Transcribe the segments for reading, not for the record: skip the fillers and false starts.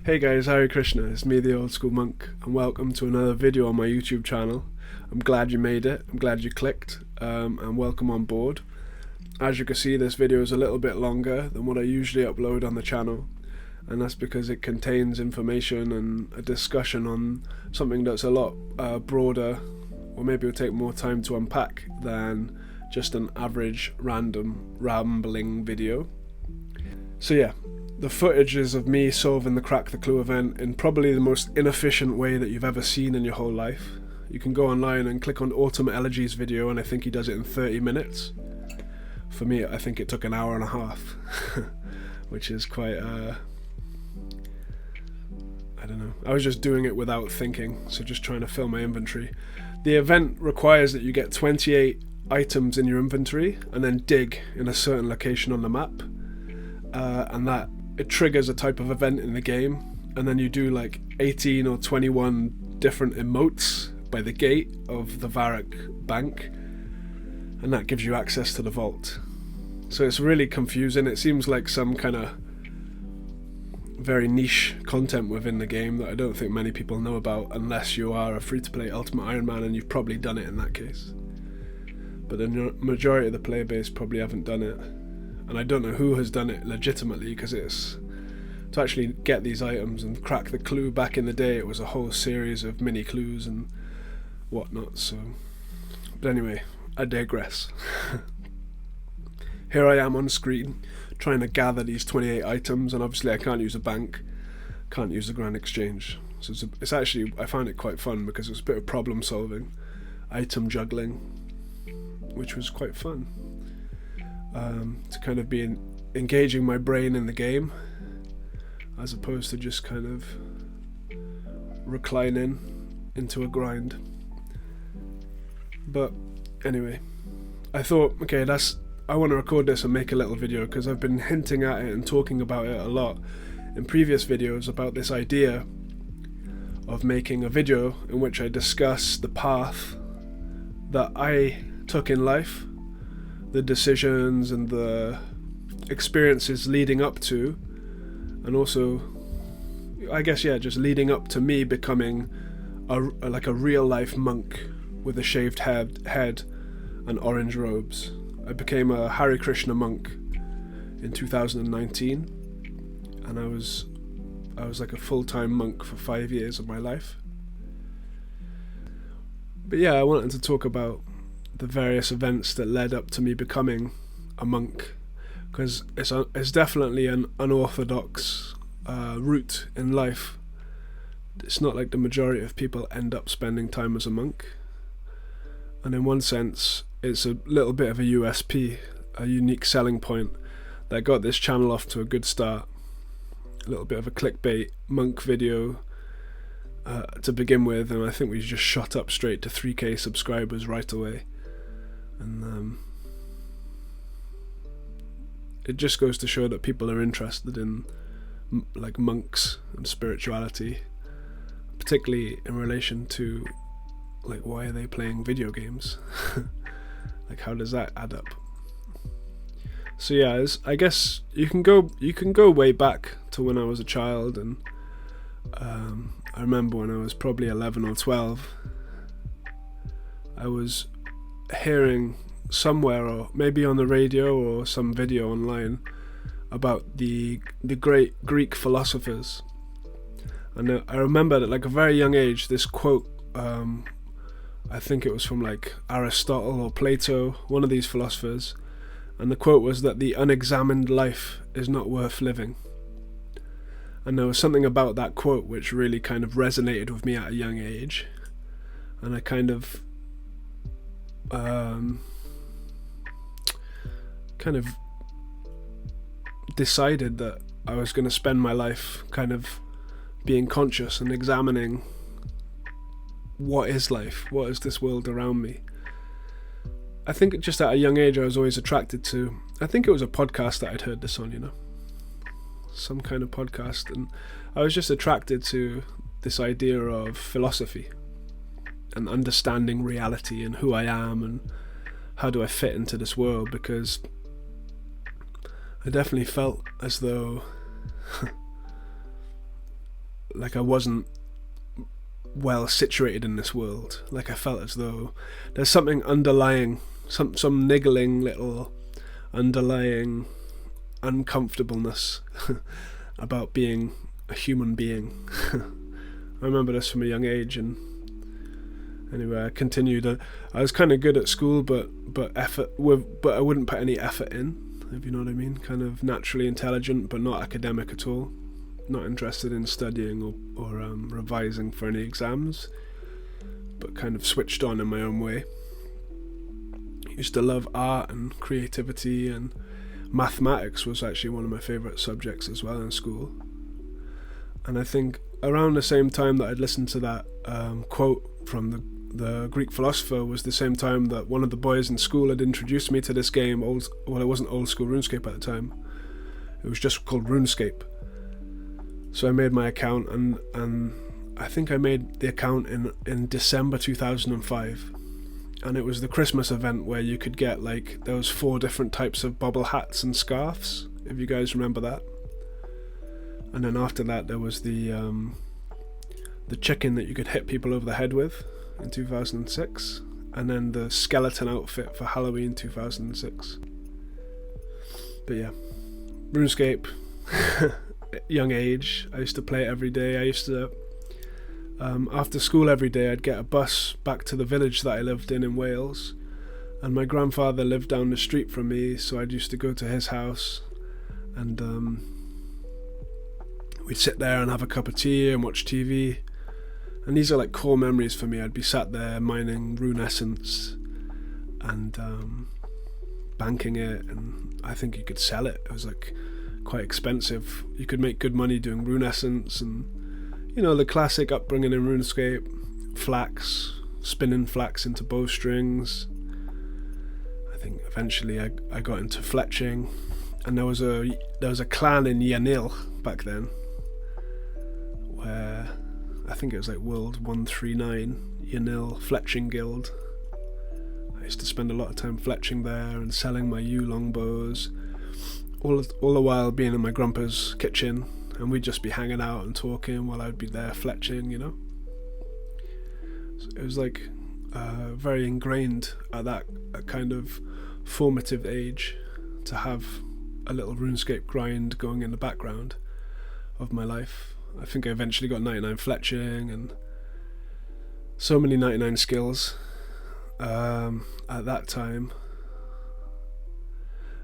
Hey guys, Hare Krishna, it's me the old school monk, and welcome to another video on my YouTube channel. I'm glad you made it, I'm glad you clicked, and welcome on board. As you can see, this video is a little bit longer than what I usually upload on the channel, and that's because it contains information and a discussion on something that's a lot broader, or maybe it'll take more time to unpack than just an average random rambling video. So yeah, the footage is of me solving the Crack the Clue event in probably the most inefficient way that you've ever seen in your whole life. You can go online and click on Autumn Elegy's video, and I think he does it in 30 minutes. For me, I think it took an hour and a half, which is quite, I don't know. I was just doing it without thinking, so just trying to fill my inventory. The event requires that you get 28 items in your inventory and then dig in a certain location on the map, and that it triggers a type of event in the game, and then you do like 18 or 21 different emotes by the gate of the Varak bank, and that gives you access to the vault. So it's really confusing. It seems like some kind of very niche content within the game that I don't think many people know about, unless you are a free-to-play Ultimate Iron Man, and you've probably done it in that case. But the majority of the player base probably haven't done it. And I don't know who has done it legitimately, because it's to actually get these items and crack the clue. Back in the day, it was a whole series of mini clues and whatnot. So, but anyway, I digress. Here I am on screen trying to gather these 28 items, and obviously I can't use a bank, can't use a Grand Exchange. So it's actually, I found it quite fun because it was a bit of problem solving, item juggling, which was quite fun. To kind of be engaging my brain in the game, as opposed to just kind of reclining into a grind. But anyway, I thought, okay, I want to record this and make a little video, because I've been hinting at it and talking about it a lot in previous videos about this idea of making a video in which I discuss the path that I took in life, the decisions and the experiences leading up to, and also, I guess, yeah, just leading up to me becoming a real life monk with a shaved head and orange robes. I became a Hare Krishna monk in 2019, and I was like a full-time monk for 5 years of my life. But yeah, I wanted to talk about the various events that led up to me becoming a monk, because it's definitely an unorthodox route in life. It's not like the majority of people end up spending time as a monk, and in one sense it's a little bit of a USP, a unique selling point that got this channel off to a good start. A little bit of a clickbait monk video to begin with, and I think we just shot up straight to 3k subscribers right away. And it just goes to show that people are interested in like monks and spirituality, particularly in relation to like, why are they playing video games? Like, how does that add up? So yeah, I guess you can go way back to when I was a child, and I remember when I was probably 11 or 12, I was hearing somewhere, or maybe on the radio or some video online, about the great Greek philosophers. And I remember at like a very young age, this quote, I think it was from like Aristotle or Plato, one of these philosophers, and the quote was that the unexamined life is not worth living. And there was something about that quote which really kind of resonated with me at a young age, and I kind of decided that I was going to spend my life kind of being conscious and examining what is life, what is this world around me. I think just at a young age I was always attracted to, I think it was a podcast that I'd heard this on, some kind of podcast, and I was just attracted to this idea of philosophy and understanding reality and who I am and how do I fit into this world, because I definitely felt as though like I wasn't well situated in this world. Like I felt as though there's something underlying, some niggling little underlying uncomfortableness about being a human being. I remember this from a young age, and anyway, I continued. I was kind of good at school, but I wouldn't put any effort in, if you know what I mean. Kind of naturally intelligent, but not academic at all. Not interested in studying or revising for any exams, but kind of switched on in my own way. Used to love art and creativity, and mathematics was actually one of my favourite subjects as well in school. And I think around the same time that I'd listened to that quote from the Greek philosopher was the same time that one of the boys in school had introduced me to this game. It wasn't old school RuneScape at the time. It was just called RuneScape. So I made my account, and I think I made the account in December 2005. And it was the Christmas event where you could get, like, there was 4 different types of bobble hats and scarves, if you guys remember that. And then after that there was the chicken that you could hit people over the head with in 2006. And then the skeleton outfit for Halloween 2006. But yeah, RuneScape. Young age, I used to play it every day. I used to after school every day I'd get a bus back to the village that I lived in Wales, and my grandfather lived down the street from me, so I'd used to go to his house, and we'd sit there and have a cup of tea and watch TV. And these are like core memories for me. I'd be sat there mining rune essence and banking it, and I think you could sell it. It was like quite expensive. You could make good money doing rune essence, and you know, the classic upbringing in RuneScape, flax, spinning flax into bowstrings. I think eventually I got into fletching, and there was a clan in Yanil back then where I think it was like World 139 Yanil Fletching Guild. I used to spend a lot of time fletching there and selling my yew longbows, all the while being in my grandpa's kitchen, and we'd just be hanging out and talking while I'd be there fletching, you know. So it was like very ingrained at that kind of formative age to have a little RuneScape grind going in the background of my life. I think I eventually got 99 fletching and so many 99 skills at that time.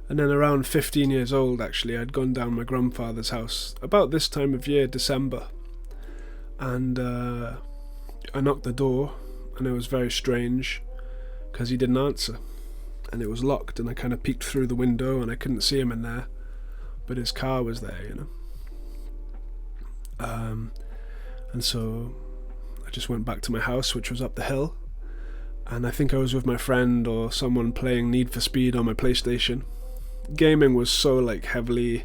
And then around 15 years old, actually, I'd gone down my grandfather's house about this time of year, December, and I knocked the door, and it was very strange because he didn't answer, and it was locked, and I kind of peeked through the window and I couldn't see him in there, but his car was there, you know. And so I just went back to my house, which was up the hill, and I think I was with my friend or someone playing Need for Speed on my PlayStation. Gaming was so like heavily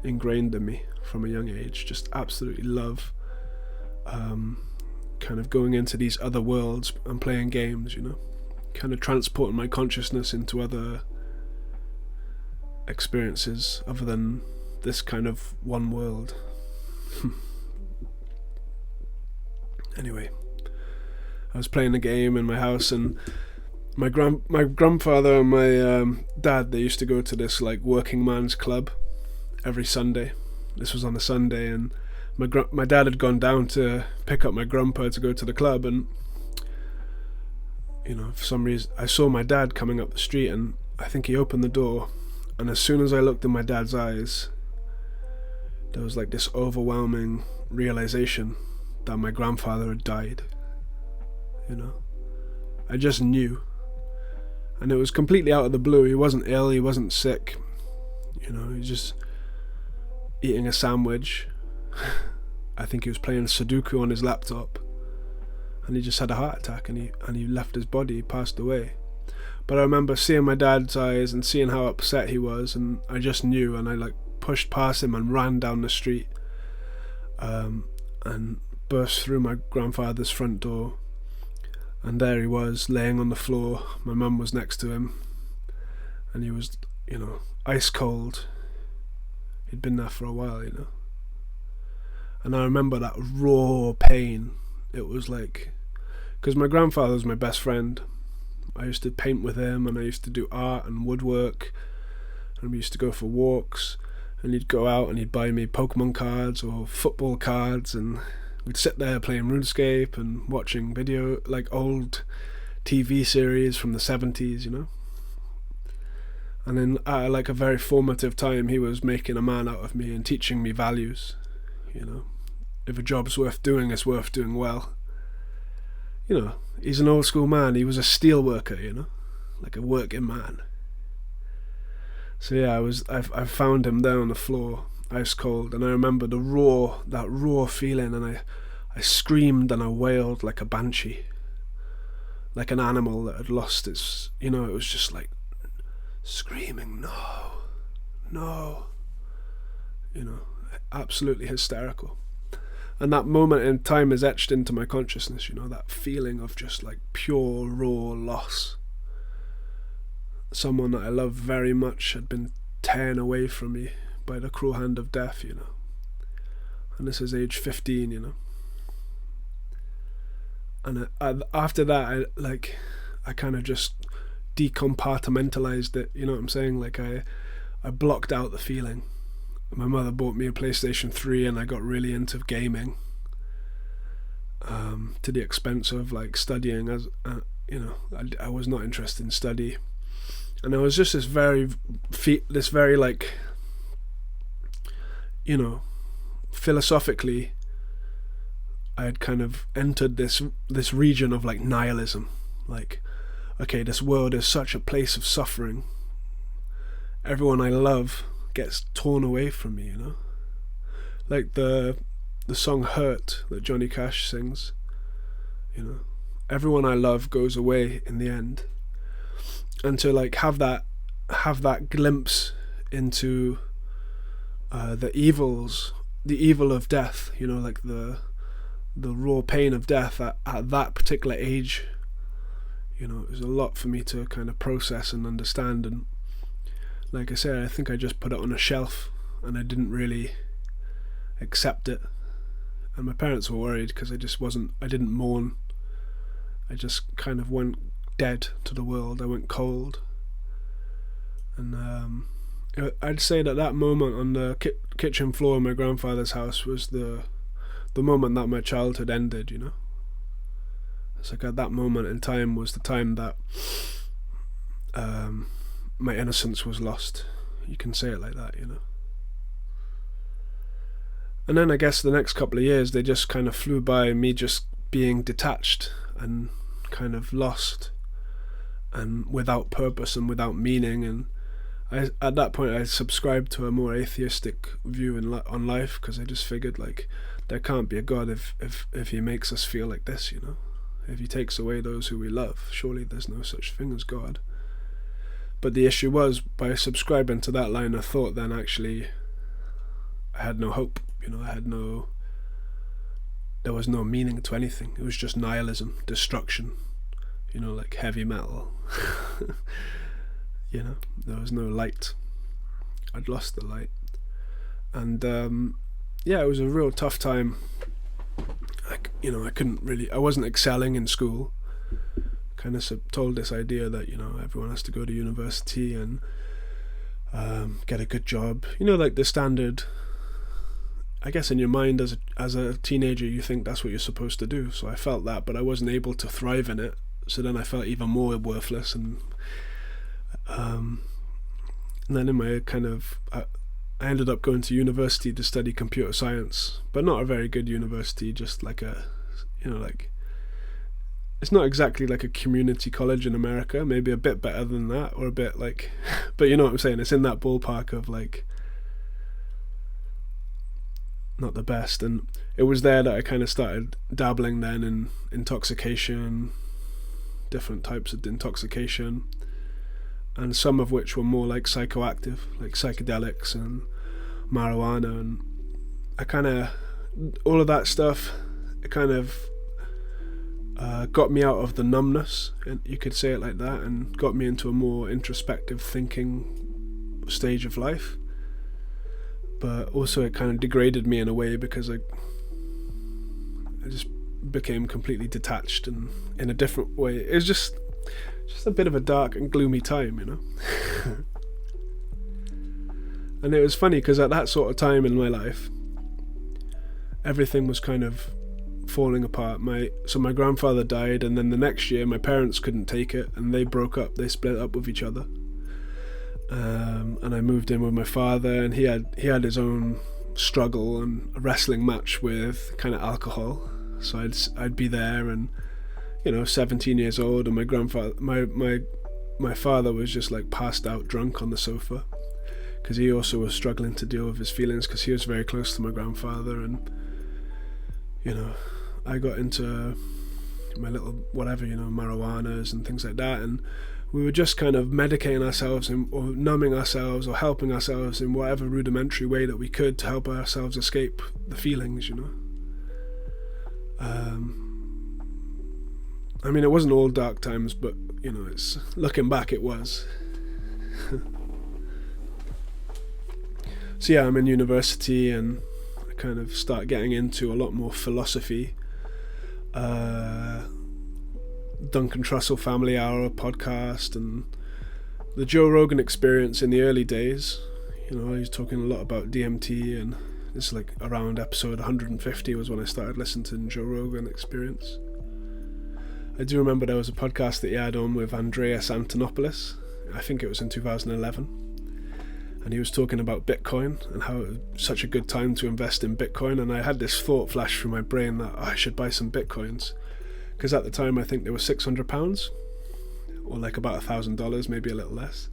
ingrained in me from a young age. Just absolutely love kind of going into these other worlds and playing games, you know, kind of transporting my consciousness into other experiences other than this kind of one world. Anyway, I was playing the game in my house, and my grandfather and my dad, they used to go to this like working man's club every Sunday. This was on a Sunday, and my dad had gone down to pick up my grandpa to go to the club, and you know, for some reason I saw my dad coming up the street, and I think he opened the door, and as soon as I looked in my dad's eyes, there was like this overwhelming realization that my grandfather had died. You know, I just knew. And it was completely out of the blue. He wasn't ill, he wasn't sick. You know, he was just eating a sandwich. I think he was playing Sudoku on his laptop. And he just had a heart attack, and he left his body, he passed away. But I remember seeing my dad's eyes and seeing how upset he was, and I just knew, and I like pushed past him and ran down the street and burst through my grandfather's front door. And there he was, laying on the floor. My mum was next to him, and he was, you know, ice cold. He'd been there for a while, you know. And I remember that raw pain. It was like, because my grandfather was my best friend. I used to paint with him, and I used to do art and woodwork, and we used to go for walks, and he'd go out and he'd buy me Pokemon cards or football cards, and we'd sit there playing RuneScape and watching like old TV series from the 70s, you know. And then at like a very formative time, he was making a man out of me and teaching me values, you know. If a job's worth doing, it's worth doing well. You know, he's an old school man. He was a steel worker, you know, like a working man. So yeah, I found him there on the floor, ice cold, and I remember that raw feeling, and I screamed and I wailed like a banshee, like an animal that had lost its, you know, it was just like screaming, no, you know, absolutely hysterical. And that moment in time is etched into my consciousness, you know, that feeling of just like pure raw loss. Someone that I love very much had been torn away from me by the cruel hand of death, you know. And this is age 15, you know. And after that, I kind of just decompartmentalized it, you know what I'm saying? Like I blocked out the feeling. My mother bought me a PlayStation 3 and I got really into gaming, to the expense of like studying, as you know, I was not interested in study. And there was just this very like, you know, philosophically, I had kind of entered this region of like nihilism. Like, okay, this world is such a place of suffering. Everyone I love gets torn away from me, you know. Like the song "Hurt" that Johnny Cash sings. You know, everyone I love goes away in the end. And to like have that glimpse into the evil of death, you know, like the raw pain of death at that particular age, you know, it was a lot for me to kind of process and understand. And like I said, I think I just put it on a shelf and I didn't really accept it. And my parents were worried because I didn't mourn. I just kind of went dead to the world. I went cold. And I'd say that moment on the kitchen floor in my grandfather's house was the moment that my childhood ended, you know. It's like at that moment in time was the time that my innocence was lost. You can say it like that, you know. And then I guess the next couple of years, they just kind of flew by, me just being detached and kind of lost and without purpose and without meaning. And at that point I subscribed to a more atheistic view on life, because I just figured like there can't be a God if he makes us feel like this, you know. If he takes away those who we love, surely there's no such thing as God. But the issue was, by subscribing to that line of thought, then actually I had no hope, you know. There was no meaning to anything. It was just nihilism, destruction, you know, like heavy metal. You know, there was no light. I'd lost the light. And yeah, it was a real tough time. I wasn't excelling in school. Kind of told this idea that, you know, everyone has to go to university and get a good job. You know, like the standard, I guess in your mind as a teenager, you think that's what you're supposed to do. So I felt that, but I wasn't able to thrive in it. So then I felt even more worthless. And then in my kind of, I ended up going to university to study computer science, but not a very good university, just like a, you know, like, it's not exactly like a community college in America, maybe a bit better than that, or a bit like, but you know what I'm saying, it's in that ballpark of like, not the best. And it was there that I kind of started dabbling then in intoxication, different types of intoxication, and some of which were more like psychoactive, like psychedelics and marijuana. And I kind of, all of that stuff, it kind of got me out of the numbness, and you could say it like that, and got me into a more introspective thinking stage of life. But also it kind of degraded me in a way, because I just became completely detached and in a different way. It was just a bit of a dark and gloomy time, you know. And it was funny because at that sort of time in my life, everything was kind of falling apart. So my grandfather died, and then the next year my parents couldn't take it and they broke up. They split up with each other. And I moved in with my father, and he had his own struggle and a wrestling match with kind of alcohol. So I'd be there, and 17 years old, and my grandfather, my father was just like passed out drunk on the sofa, because he also was struggling to deal with his feelings, because he was very close to my grandfather. And I got into my little whatever, marijuanas and things like that, and we were just kind of medicating ourselves or numbing ourselves or helping ourselves in whatever rudimentary way that we could to help ourselves escape the feelings, I mean, it wasn't all dark times, but it's looking back, it was. So yeah, I'm in university, and I kind of start getting into a lot more philosophy. Duncan Trussell Family Hour podcast and the Joe Rogan Experience in the early days. He was talking a lot about DMT, and it's like around episode 150 was when I started listening to Joe Rogan Experience. I do remember there was a podcast that he had on with Andreas Antonopoulos. I think it was in 2011. And he was talking about Bitcoin and how it was such a good time to invest in Bitcoin. And I had this thought flash through my brain that I should buy some Bitcoins. Because at the time I think they were £600, or like about $1,000, maybe a little less.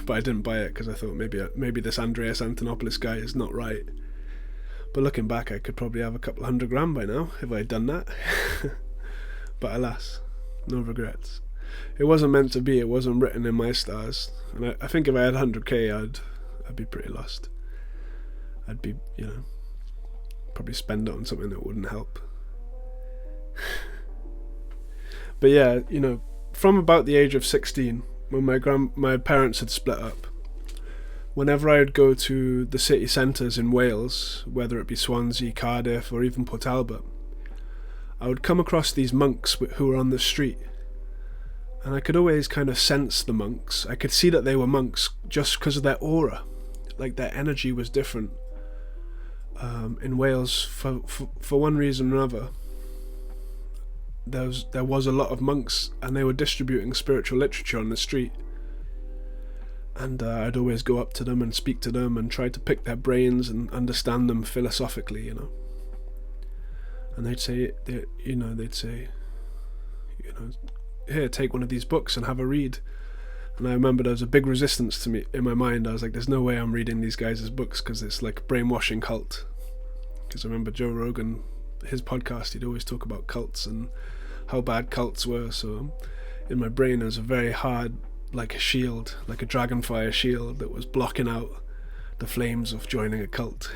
But I didn't buy it because I thought maybe this Andreas Antonopoulos guy is not right. But looking back, I could probably have a couple $100,000 by now if I'd done that. But alas, no regrets. It wasn't meant to be. It wasn't written in my stars. And I think if I had 100k, I'd be pretty lost. I'd be, probably spend it on something that wouldn't help. But yeah, from about the age of 16, when my parents had split up, whenever I would go to the city centres in Wales, whether it be Swansea, Cardiff, or even Port Talbot, I would come across these monks who were on the street. And I could always kind of sense the monks. I could see that they were monks just because of their aura. Like, their energy was different. In Wales, for one reason or another, there was a lot of monks, and they were distributing spiritual literature on the street. And I'd always go up to them and speak to them and try to pick their brains and understand them philosophically, And they'd say, here, take one of these books and have a read. And I remember there was a big resistance to me in my mind. I was like, there's no way I'm reading these guys' books, because it's like a brainwashing cult. Because I remember Joe Rogan, his podcast, he'd always talk about cults and how bad cults were. So in my brain, there was a very hard, like a shield, like a dragonfire shield that was blocking out the flames of joining a cult.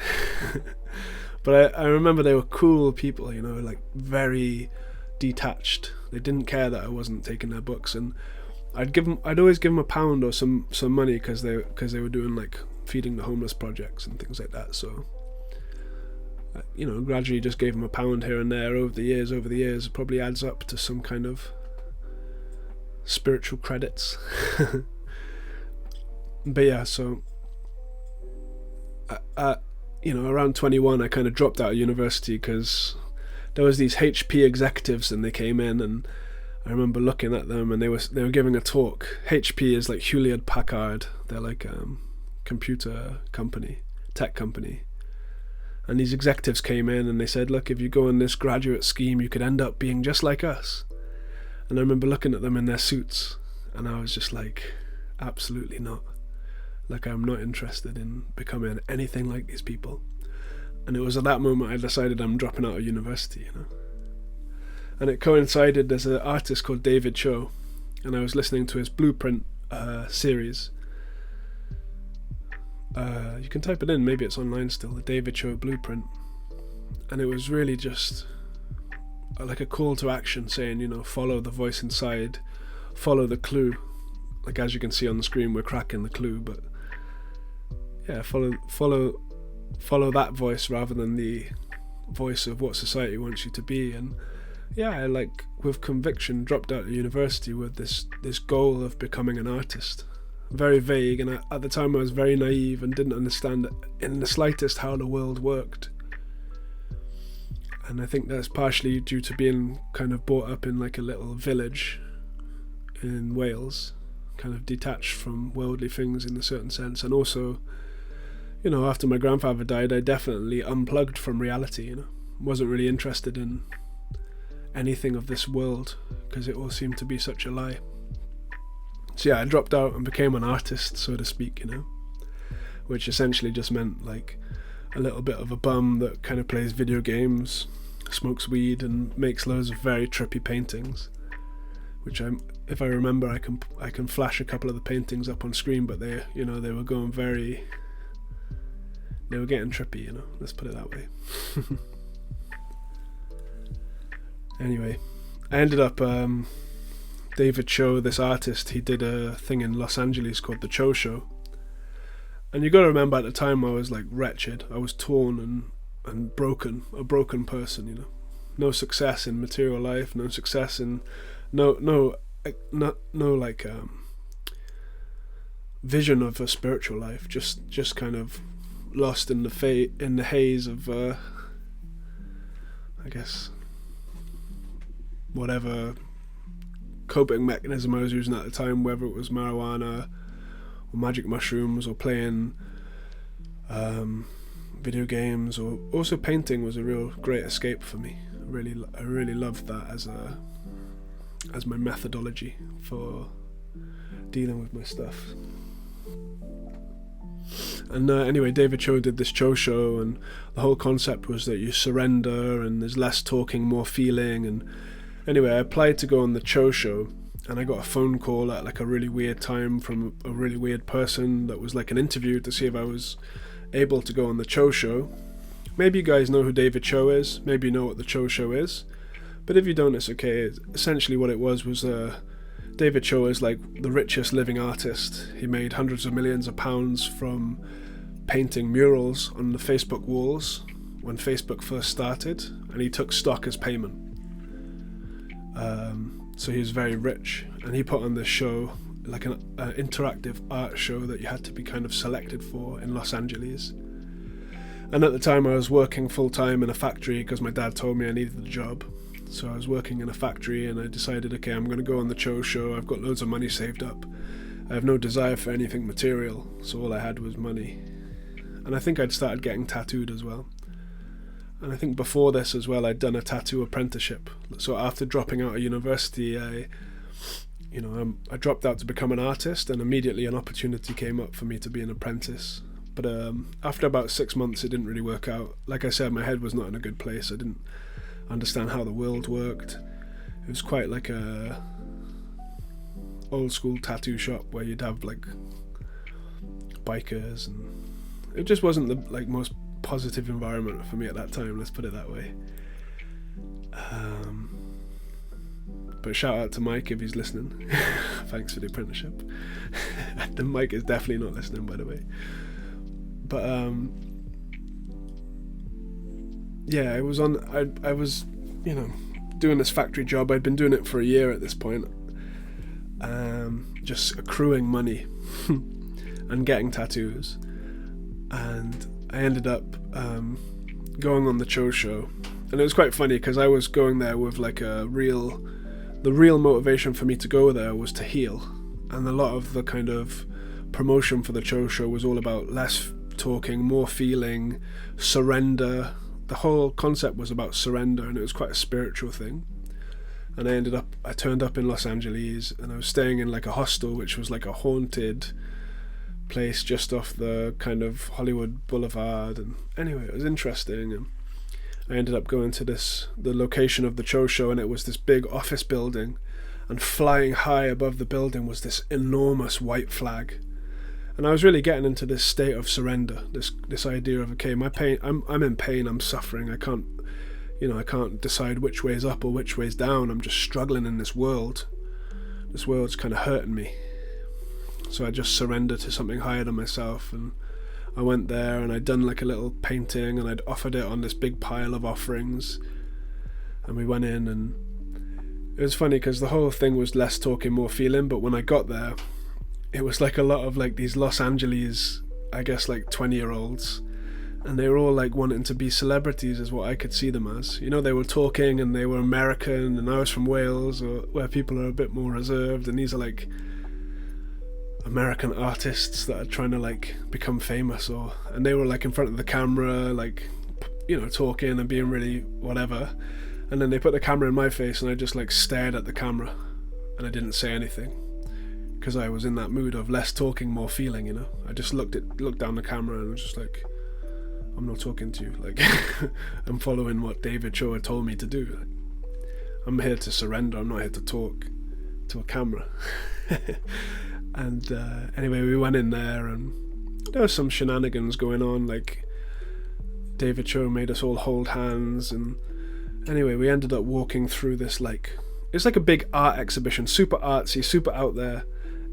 But I remember they were cool people, like very detached. They didn't care that I wasn't taking their books, and I'd always give them £1 or some money because they were doing like feeding the homeless projects and things like that. So gradually just gave them £1 here and there over the years. It probably adds up to some kind of spiritual credits. But yeah, so around 21 I kind of dropped out of university because there was these HP executives, and they came in, and I remember looking at them, and they were giving a talk. HP is like Hewlett Packard. They're like computer company, tech company. And these executives came in, and they said, look, if you go on this graduate scheme, you could end up being just like us. And I remember looking at them in their suits, and I was just like, absolutely not. Like, I'm not interested in becoming anything like these people. And it was at that moment I decided I'm dropping out of university, And it coincided, there's an artist called David Cho, and I was listening to his Blueprint series. You can type it in, maybe it's online still, the David Cho Blueprint. And it was really just like a call to action, saying, follow the voice inside, follow the clue. Like, as you can see on the screen, we're cracking the clue, but yeah, follow that voice rather than the voice of what society wants you to be. And yeah, I, like, with conviction, dropped out of university with this goal of becoming an artist. Very vague, and at the time I was very naive and didn't understand in the slightest how the world worked. And I think that's partially due to being kind of brought up in like a little village in Wales, kind of detached from worldly things in a certain sense. And also, you know, after my grandfather died, I definitely unplugged from reality, you know. Wasn't really interested in anything of this world because it all seemed to be such a lie. So yeah, I dropped out and became an artist, so to speak, you know, which essentially just meant like a little bit of a bum that kind of plays video games, smokes weed, and makes loads of very trippy paintings, which if I remember, I can flash a couple of the paintings up on screen, but they were going they were getting trippy, you know, let's put it that way. Anyway, I ended up, David Cho, this artist, he did a thing in Los Angeles called the Cho Show. And you got to remember, at the time I was like wretched. I was torn and broken, a broken person, you know. No success in material life, no success in no vision of a spiritual life. Just kind of lost in the haze of I guess whatever coping mechanism I was using at the time, whether it was marijuana or magic mushrooms or playing video games, or also painting was a real great escape for me. I really loved that as my methodology for dealing with my stuff. And anyway, David Cho did this Cho Show, and the whole concept was that you surrender and there's less talking, more feeling. And anyway, I applied to go on the Cho Show, and I got a phone call at like a really weird time from a really weird person that was like an interview to see if I was able to go on the Cho Show. Maybe you guys know who David Cho is, maybe you know what the Cho Show is, but if you don't, it's okay. Essentially what it was David Cho is like the richest living artist. He made hundreds of millions of pounds from painting murals on the Facebook walls when Facebook first started, and he took stock as payment. So he was very rich, and he put on this show, like an interactive art show that you had to be kind of selected for in Los Angeles. And at the time I was working full-time in a factory because my dad told me I needed a job. So I was working in a factory, and I decided, okay, I'm going to go on the Cho Show. I've got loads of money saved up. I have no desire for anything material, so all I had was money. And I think I'd started getting tattooed as well. And I think before this as well, I'd done a tattoo apprenticeship. So after dropping out of university, I dropped out to become an artist, and immediately an opportunity came up for me to be an apprentice. But after about 6 months, it didn't really work out. Like I said, my head was not in a good place. I didn't understand how the world worked. It was quite like a old school tattoo shop where you'd have like bikers, and it just wasn't the like most positive environment for me at that time, let's put it that way. But shout out to Mike if he's listening. Thanks for the apprenticeship. The Mike is definitely not listening, by the way. But yeah, I was doing this factory job. I'd been doing it for a year at this point, just accruing money and getting tattoos. And I ended up going on the Cho Show, and it was quite funny because I was going there with like the real motivation for me to go there was to heal, and a lot of the kind of promotion for the Cho Show was all about less talking, more feeling, surrender. The whole concept was about surrender, and it was quite a spiritual thing. And I turned up in Los Angeles, and I was staying in like a hostel, which was like a haunted place just off the kind of Hollywood Boulevard. And anyway, it was interesting, and I ended up going to the location of the Cho Show, and it was this big office building, and flying high above the building was this enormous white flag. And I was really getting into this state of surrender, this idea of, okay, my pain, I'm in pain, I'm suffering, I can't decide which way's up or which way's down. I'm just struggling in this world. This world's kind of hurting me. So I just surrender to something higher than myself, and I went there and I'd done like a little painting and I'd offered it on this big pile of offerings, and we went in, and it was funny because the whole thing was less talking, more feeling. But when I got there, it was like a lot of like these Los Angeles, I guess like 20-year-olds, and they were all like wanting to be celebrities is what I could see them as. You know, they were talking and they were American, and I was from Wales, or where people are a bit more reserved, and these are like American artists that are trying to like become famous, and they were like in front of the camera, like, you know, talking and being really whatever. And then they put the camera in my face and I just like stared at the camera and I didn't say anything because I was in that mood of less talking, more feeling, you know. I just looked down the camera and was just like, I'm not talking to you, like I'm following what David Cho had told me to do. Like, I'm here to surrender, I'm not here to talk to a camera. And anyway, we went in there and there was some shenanigans going on, like David Cho made us all hold hands, and anyway, we ended up walking through this, like, it's like a big art exhibition, super artsy, super out there.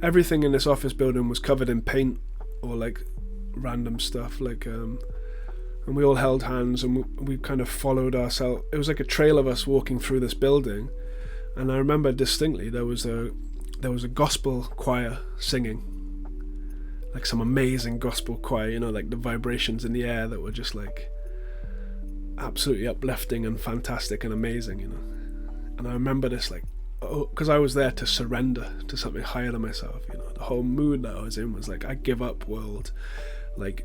Everything in this office building was covered in paint or like random stuff, like and we all held hands and we kind of followed ourselves. It was like a trail of us walking through this building, and I remember distinctly there was a gospel choir singing, like some amazing gospel choir, you know, like the vibrations in the air that were just like absolutely uplifting and fantastic and amazing, you know. And I remember this, like, because I was there to surrender to something higher than myself, you know. The whole mood that I was in was like, I give up, world, like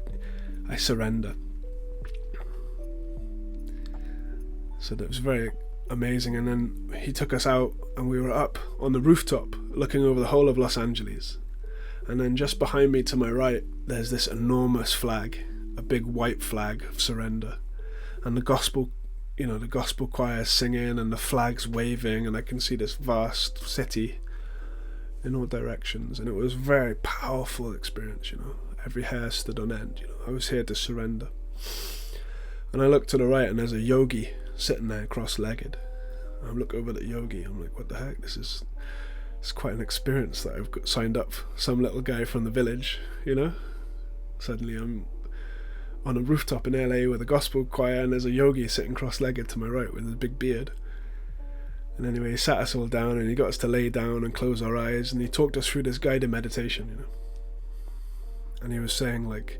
I surrender. So that was very amazing. And then he took us out and we were up on the rooftop looking over the whole of Los Angeles, and then just behind me to my right there's this enormous flag, a big white flag of surrender, and the gospel choir singing and the flags waving, and I can see this vast city in all directions, and it was a very powerful experience, you know. Every hair stood on end, you know. I was here to surrender. And I look to the right and there's a yogi sitting there cross-legged. I look over at the yogi, I'm like, what the heck, it's quite an experience that I've got signed up. Some little guy from the village, you know. Suddenly I'm on a rooftop in LA with a gospel choir and there's a yogi sitting cross-legged to my right with a big beard. And anyway, he sat us all down and he got us to lay down and close our eyes, and he talked us through this guided meditation, you know. And he was saying, like,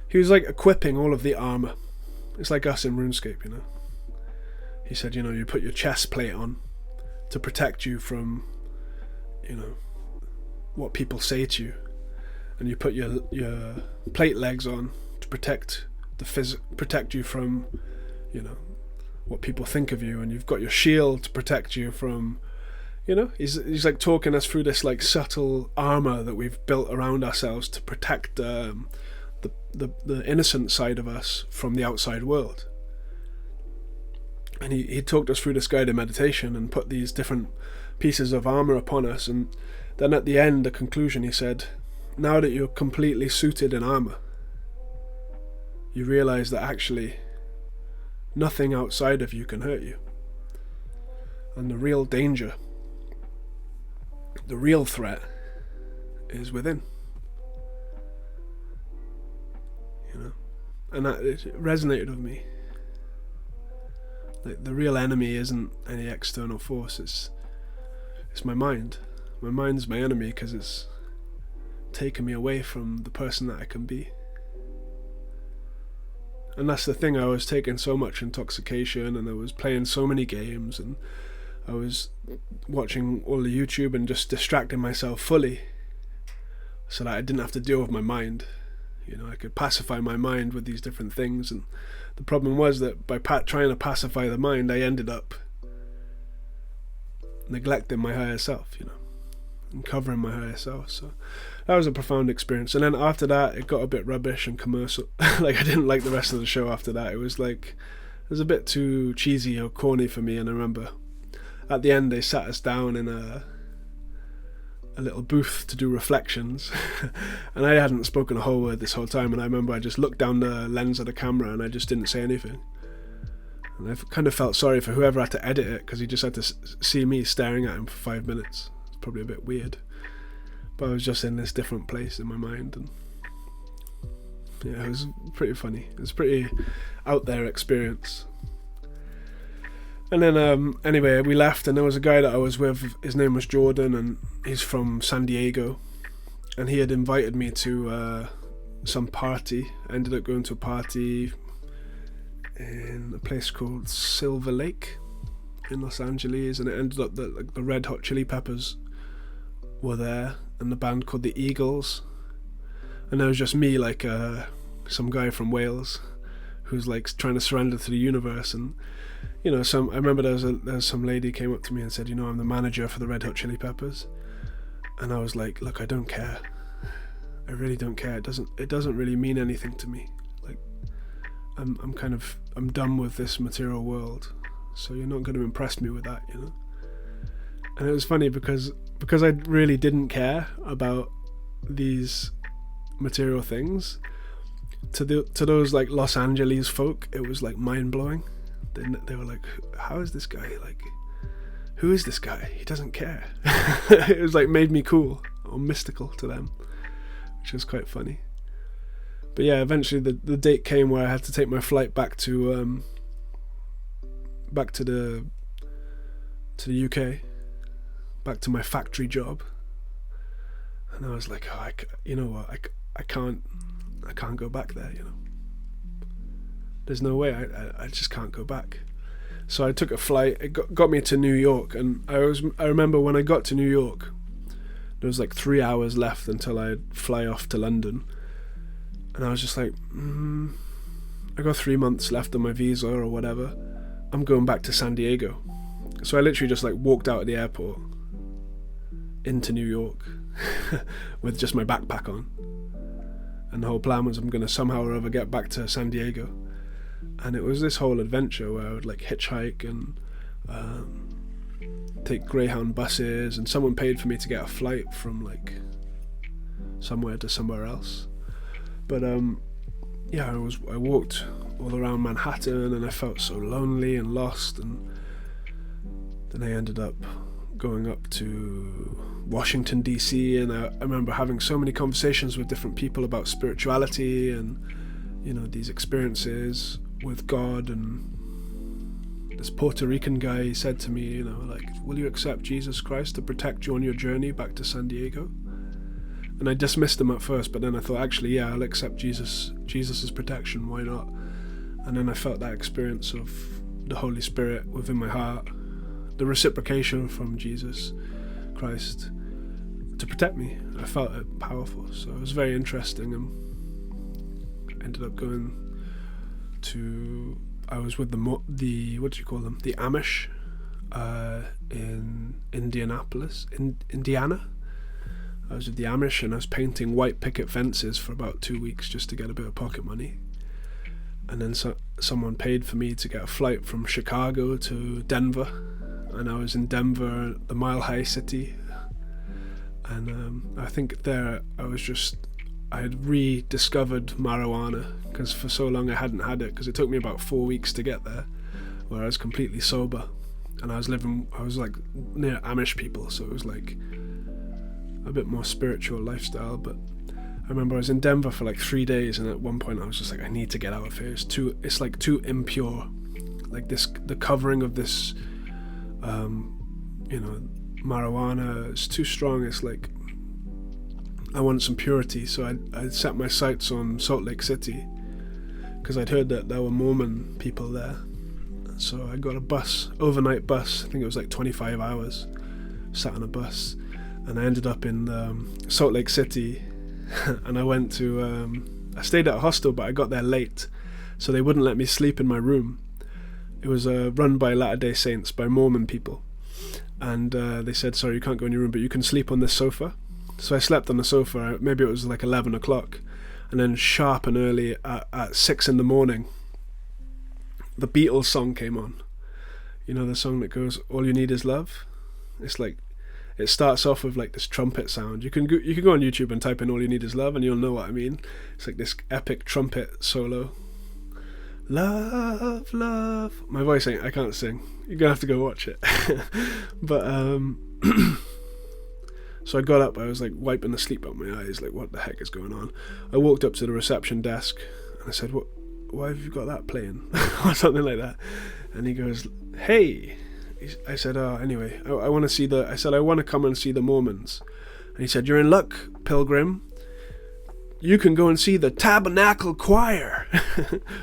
he was like equipping all of the armor. It's like us in RUNESCAPE, you know. He said, you know, you put your chest plate on to protect you from, you know, what people say to you, and you put your plate legs on to protect you from, you know, what people think of you, and you've got your shield to protect you from, you know. He's like talking us through this like subtle armor that we've built around ourselves to protect the innocent side of us from the outside world. And he talked us through this guided meditation and put these different pieces of armor upon us, and then at the end, the conclusion, he said, now that you're completely suited in armor, you realize that actually nothing outside of you can hurt you, and the real danger, the real threat, is within, you know. And that, it resonated with me. Like, the real enemy isn't any external force, it's my mind. My mind's my enemy because it's taken me away from the person that I can be. And that's the thing, I was taking so much intoxication and I was playing so many games and I was watching all the YouTube and just distracting myself fully so that I didn't have to deal with my mind. You know, I could pacify my mind with these different things, and the problem was that by trying to pacify the mind, I ended up neglecting my higher self, you know, and covering my higher self. So that was a profound experience. And then after that, it got a bit rubbish and commercial. Like, I didn't like the rest of the show after that. It was a bit too cheesy or corny for me. And I remember at the end, they sat us down in a little booth to do reflections, and I hadn't spoken a whole word this whole time, and I remember I just looked down the lens of the camera and I just didn't say anything, and I kind of felt sorry for whoever had to edit it, because he just had to see me staring at him for 5 minutes. It's probably a bit weird, but I was just in this different place in my mind, and Yeah, it was pretty funny. It was a pretty out there experience. And then anyway, we left, and there was a guy that I was with. His name was Jordan, and he's from San Diego, and he had invited me to some party. I ended up going to a party in a place called Silver Lake in Los Angeles, and it ended up that like the Red Hot Chili Peppers were there, and the band called the Eagles, and there was just me, like some guy from Wales who's like trying to surrender to the universe. And you know, I remember there was some lady came up to me and said, you know, I'm the manager for the Red Hot Chili Peppers, and I was like, look, I don't care. I really don't care. It doesn't really mean anything to me. Like, I'm done with this material world, so you're not going to impress me with that, you know. And it was funny because I really didn't care about these material things. To those like Los Angeles folk, it was like mind blowing. They were like, how is this guy, like, who is this guy? He doesn't care. It was like made me cool or mystical to them, which was quite funny. But yeah, eventually the date came where I had to take my flight back to the UK, back to my factory job. And I was like, oh, you know what, I can't go back there, you know. There's no way, I just can't go back. So I took a flight. It got me to New York, and I remember when I got to New York, there was like 3 hours left until I'd fly off to London, and I was just like, I got 3 months left on my visa or whatever. I'm going back to San Diego. So I literally just like walked out of the airport into New York with just my backpack on, and the whole plan was I'm going to somehow or other get back to San Diego. And it was this whole adventure where I would like hitchhike and take Greyhound buses, and someone paid for me to get a flight from like somewhere to somewhere else. But yeah, I walked all around Manhattan, and I felt so lonely and lost. And then I ended up going up to Washington DC, and I remember having so many conversations with different people about spirituality and, you know, these experiences with God. And this Puerto Rican guy, he said to me, you know, like, will you accept Jesus Christ to protect you on your journey back to San Diego? And I dismissed him at first, but then I thought, actually, yeah, I'll accept Jesus's protection, why not? And then I felt that experience of the Holy Spirit within my heart, the reciprocation from Jesus Christ to protect me. I felt it powerful, so it was very interesting. And ended up going to, I was with the what do you call them? The Amish in Indianapolis, Indiana. I was with the Amish, and I was painting white picket fences for about 2 weeks just to get a bit of pocket money. And then someone paid for me to get a flight from Chicago to Denver, and I was in Denver, the Mile High City. And I think there I had rediscovered marijuana, because for so long I hadn't had it, because it took me about 4 weeks to get there, where I was completely sober, and I was like near Amish people, so it was like a bit more spiritual lifestyle. But I remember I was in Denver for like 3 days, and at one point I was just like, I need to get out of here. It's like too impure, like the covering of this marijuana is too strong. It's like, I wanted some purity, so I set my sights on Salt Lake City, because I'd heard that there were Mormon people there. So I got a overnight bus, I think it was like 25 hours, sat on a bus, and I ended up in Salt Lake City. And I stayed at a hostel, but I got there late, so they wouldn't let me sleep in my room. It was run by Latter-day Saints, by Mormon people, and they said, sorry, you can't go in your room, but you can sleep on this sofa. So I slept on the sofa. Maybe it was like 11 o'clock, and then sharp and early at 6 in the morning, the Beatles song came on. You know, the song that goes, all you need is love? It's like, it starts off with like this trumpet sound. You can go on YouTube and type in all you need is love, and you'll know what I mean. It's like this epic trumpet solo. Love, love. My voice I can't sing. You're gonna have to go watch it. But So I got up, I was like wiping the sleep out my eyes, like what the heck is going on? I walked up to the reception desk and I said, why have you got that playing? Or something like that. And he goes, hey. I said, anyway, I want to see I want to come and see the Mormons. And he said, you're in luck, pilgrim. You can go and see the Tabernacle Choir.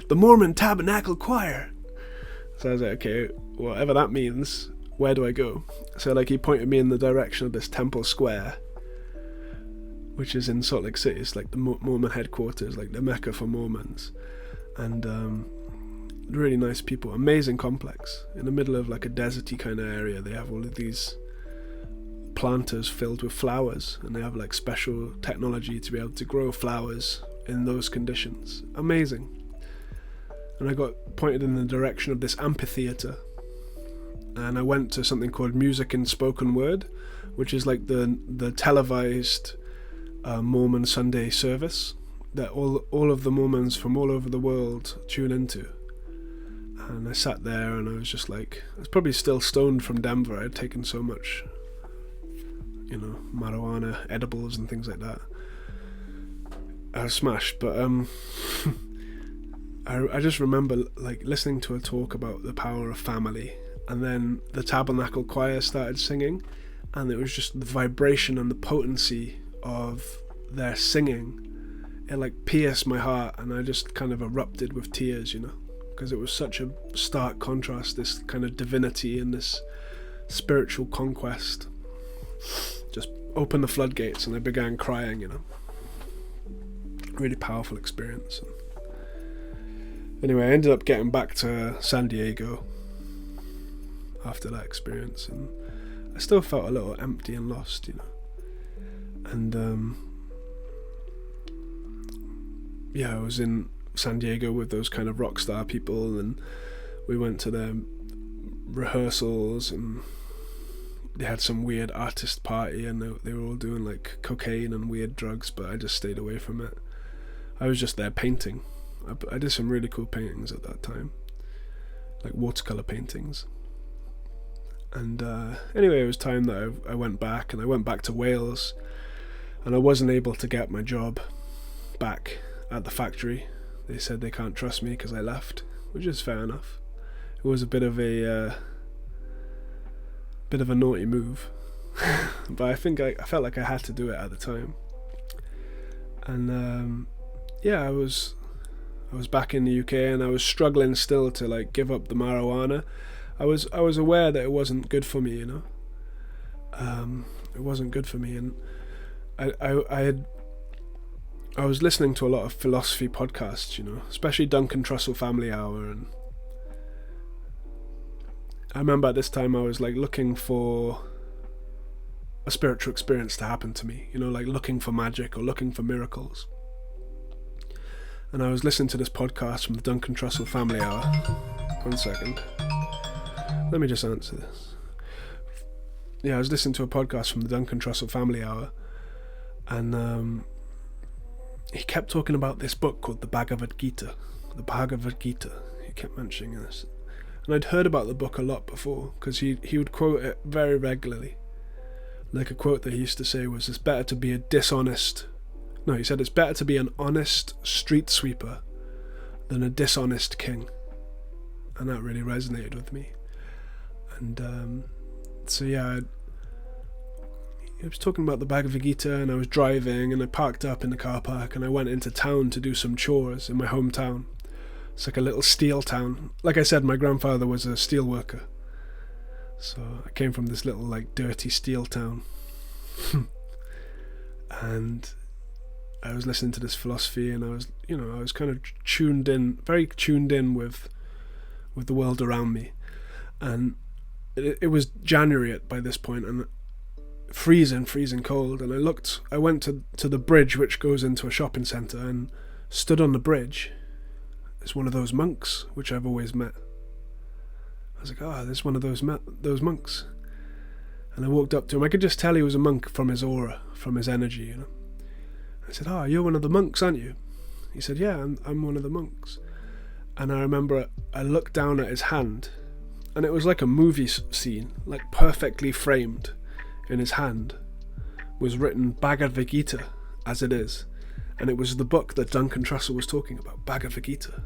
The Mormon Tabernacle Choir. So I was like, okay, whatever that means, where do I go? So like he pointed me in the direction of this Temple Square, which is in Salt Lake City. It's like the Mormon headquarters, like the Mecca for Mormons. And really nice people, amazing complex. In the middle of like a deserty kind of area, they have all of these planters filled with flowers, and they have like special technology to be able to grow flowers in those conditions. Amazing. And I got pointed in the direction of this amphitheater, and I went to something called Music and Spoken Word, which is like the televised Mormon Sunday service that all of the Mormons from all over the world tune into. And I sat there and I was just like, I was probably still stoned from Denver. I had taken so much, marijuana, edibles and things like that. I was smashed, but I just remember like listening to a talk about the power of family, and then the Tabernacle Choir started singing, and it was just the vibration and the potency of their singing. It like pierced my heart, and I just kind of erupted with tears, because it was such a stark contrast, this kind of divinity and this spiritual conquest. Just opened the floodgates and I began crying, Really powerful experience. Anyway, I ended up getting back to San Diego after that experience, and I still felt a little empty and lost, And I was in San Diego with those kind of rock star people, and we went to their rehearsals, and they had some weird artist party, and they were all doing like cocaine and weird drugs, but I just stayed away from it. I was just there painting. I did some really cool paintings at that time, like watercolor paintings. And anyway, it was time that I went back, and I went back to Wales, and I wasn't able to get my job back at the factory. They said they can't trust me because I left, which is fair enough. It was a bit of a naughty move, but I think I felt like I had to do it at the time. And I was back in the UK, and I was struggling still to like give up the marijuana. I was aware that it wasn't good for me, it wasn't good for me, and I was listening to a lot of philosophy podcasts, especially Duncan Trussell Family Hour, and I remember at this time I was like looking for a spiritual experience to happen to me, like looking for magic or looking for miracles. And I was listening to this podcast from the Duncan Trussell Family Hour. 1 second. Let me just answer this. Yeah, I was listening to a podcast from the Duncan Trussell Family Hour, and he kept talking about this book called the Bhagavad Gita. The Bhagavad Gita. He kept mentioning this. And I'd heard about the book a lot before, because he would quote it very regularly. Like a quote that he used to say was, it's better to be a dishonest... No, he said it's better to be an honest street sweeper than a dishonest king. And that really resonated with me. And I was talking about the Bhagavad Gita, and I was driving, and I parked up in the car park, and I went into town to do some chores in my hometown. It's like a little steel town. Like I said, my grandfather was a steel worker, so I came from this little like dirty steel town. And I was listening to this philosophy, and I was kind of very tuned in with the world around me. And it was January by this point, and freezing cold, and I went to the bridge which goes into a shopping centre, and stood on the bridge. It's one of those monks which I've always met. I was like, there's one of those monks. And I walked up to him. I could just tell he was a monk from his aura, from his energy, I said, you're one of the monks, aren't you? He said, yeah, I'm one of the monks. And I remember I looked down at his hand, and it was like a movie scene, like perfectly framed in his hand was written Bhagavad Gita as it is. And it was the book that Duncan Trussell was talking about, Bhagavad Gita.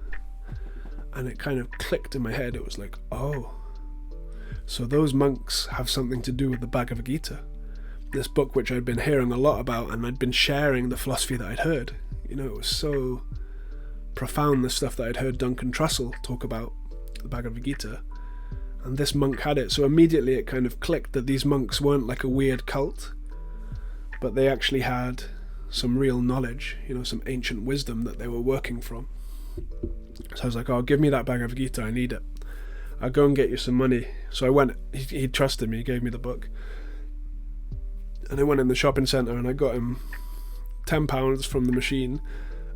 And it kind of clicked in my head. It was like, oh, so those monks have something to do with the Bhagavad Gita. This book which I'd been hearing a lot about, and I'd been sharing the philosophy that I'd heard. You know, it was so profound, the stuff that I'd heard Duncan Trussell talk about, the Bhagavad Gita. And this monk had it. So immediately it kind of clicked that these monks weren't like a weird cult, but they actually had some real knowledge, you know, some ancient wisdom that they were working from. So I was like, oh, give me that Bhagavad Gita, I need it. I'll go and get you some money. So I went, he trusted me, he gave me the book. And I went in the shopping centre and I got him £10 from the machine,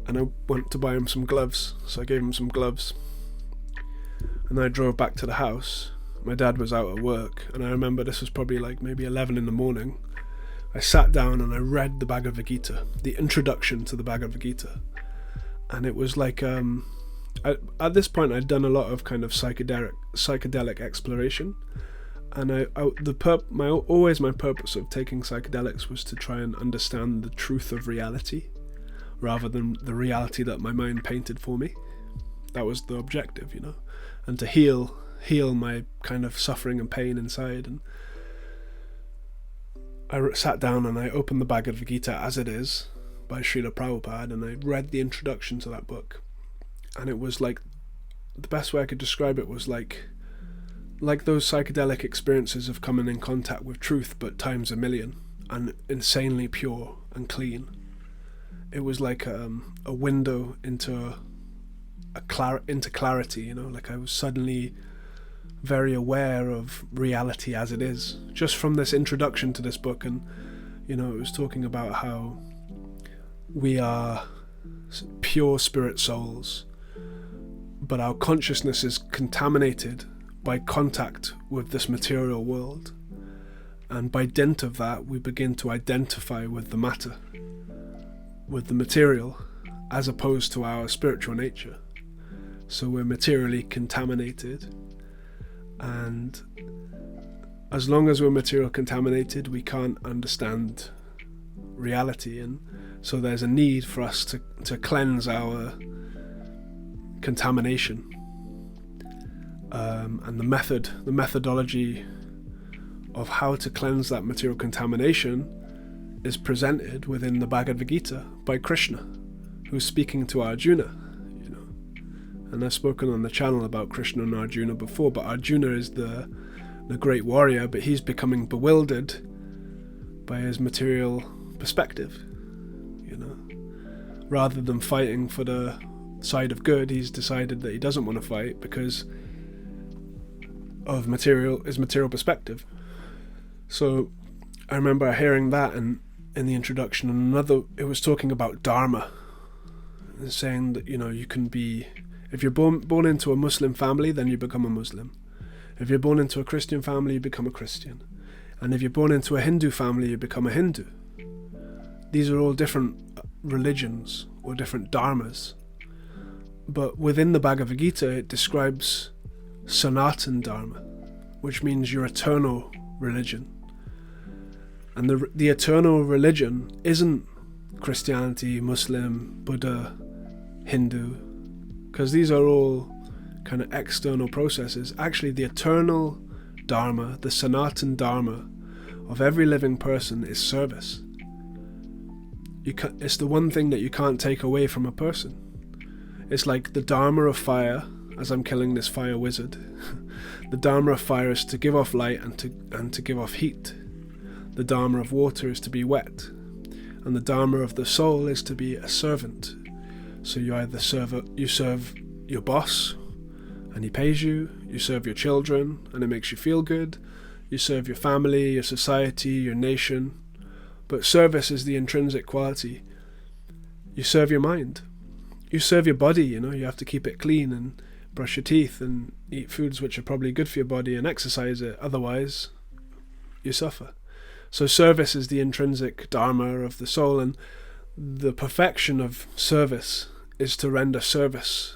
and I went to buy him some gloves. So I gave him some gloves. And then I drove back to the house. My dad was out at work, and I remember this was probably like maybe 11 in the morning. I sat down and I read the Bhagavad Gita, the introduction to the Bhagavad Gita. And it was like, at this point I'd done a lot of kind of psychedelic exploration. And my purpose of taking psychedelics was to try and understand the truth of reality, rather than the reality that my mind painted for me. That was the objective, you know, and to heal my kind of suffering and pain inside. And I sat down and I opened the Bhagavad Gita as it is by Srila Prabhupada, and I read the introduction to that book. And it was like, the best way I could describe it was like those psychedelic experiences of coming in contact with truth, but times a million, and insanely pure and clean. It was like a window into clarity, you know, like I was suddenly very aware of reality as it is, just from this introduction to this book. And, you know, it was talking about how we are pure spirit souls, but our consciousness is contaminated by contact with this material world, and by dint of that we begin to identify with the matter, with the material, as opposed to our spiritual nature. So we're materially contaminated, and as long as we're material contaminated, we can't understand reality. And so there's a need for us to cleanse our contamination. And the methodology of how to cleanse that material contamination is presented within the Bhagavad Gita by Krishna, who's speaking to Arjuna, you know. And I've spoken on the channel about Krishna and Arjuna before, but Arjuna is the great warrior, but he's becoming bewildered by his material perspective, you know. Rather than fighting for the side of good, he's decided that he doesn't want to fight because of his material perspective. So I remember hearing that in the introduction, and it was talking about Dharma, and saying that, you know, you can be, if you're born into a Muslim family, then you become a Muslim. If you're born into a Christian family, you become a Christian. And if you're born into a Hindu family, you become a Hindu. These are all different religions or different dharmas. But within the Bhagavad Gita, it describes Sanatan Dharma, which means your eternal religion. And the eternal religion isn't Christianity, Muslim, Buddha, Hindu, because these are all kind of external processes. Actually, the eternal Dharma, the Sanatan Dharma of every living person is service. It's the one thing that you can't take away from a person. It's like the Dharma of fire, as I'm killing this fire wizard. The Dharma of fire is to give off light and to give off heat. The Dharma of water is to be wet. And the Dharma of the soul is to be a servant. So you either serve your boss and he pays you, you serve your children and it makes you feel good, you serve your family, your society, your nation. But service is the intrinsic quality. You serve your mind. You serve your body, you know, you have to keep it clean and brush your teeth and eat foods which are probably good for your body and exercise it, otherwise you suffer. So service is the intrinsic dharma of the soul, and the perfection of service is to render service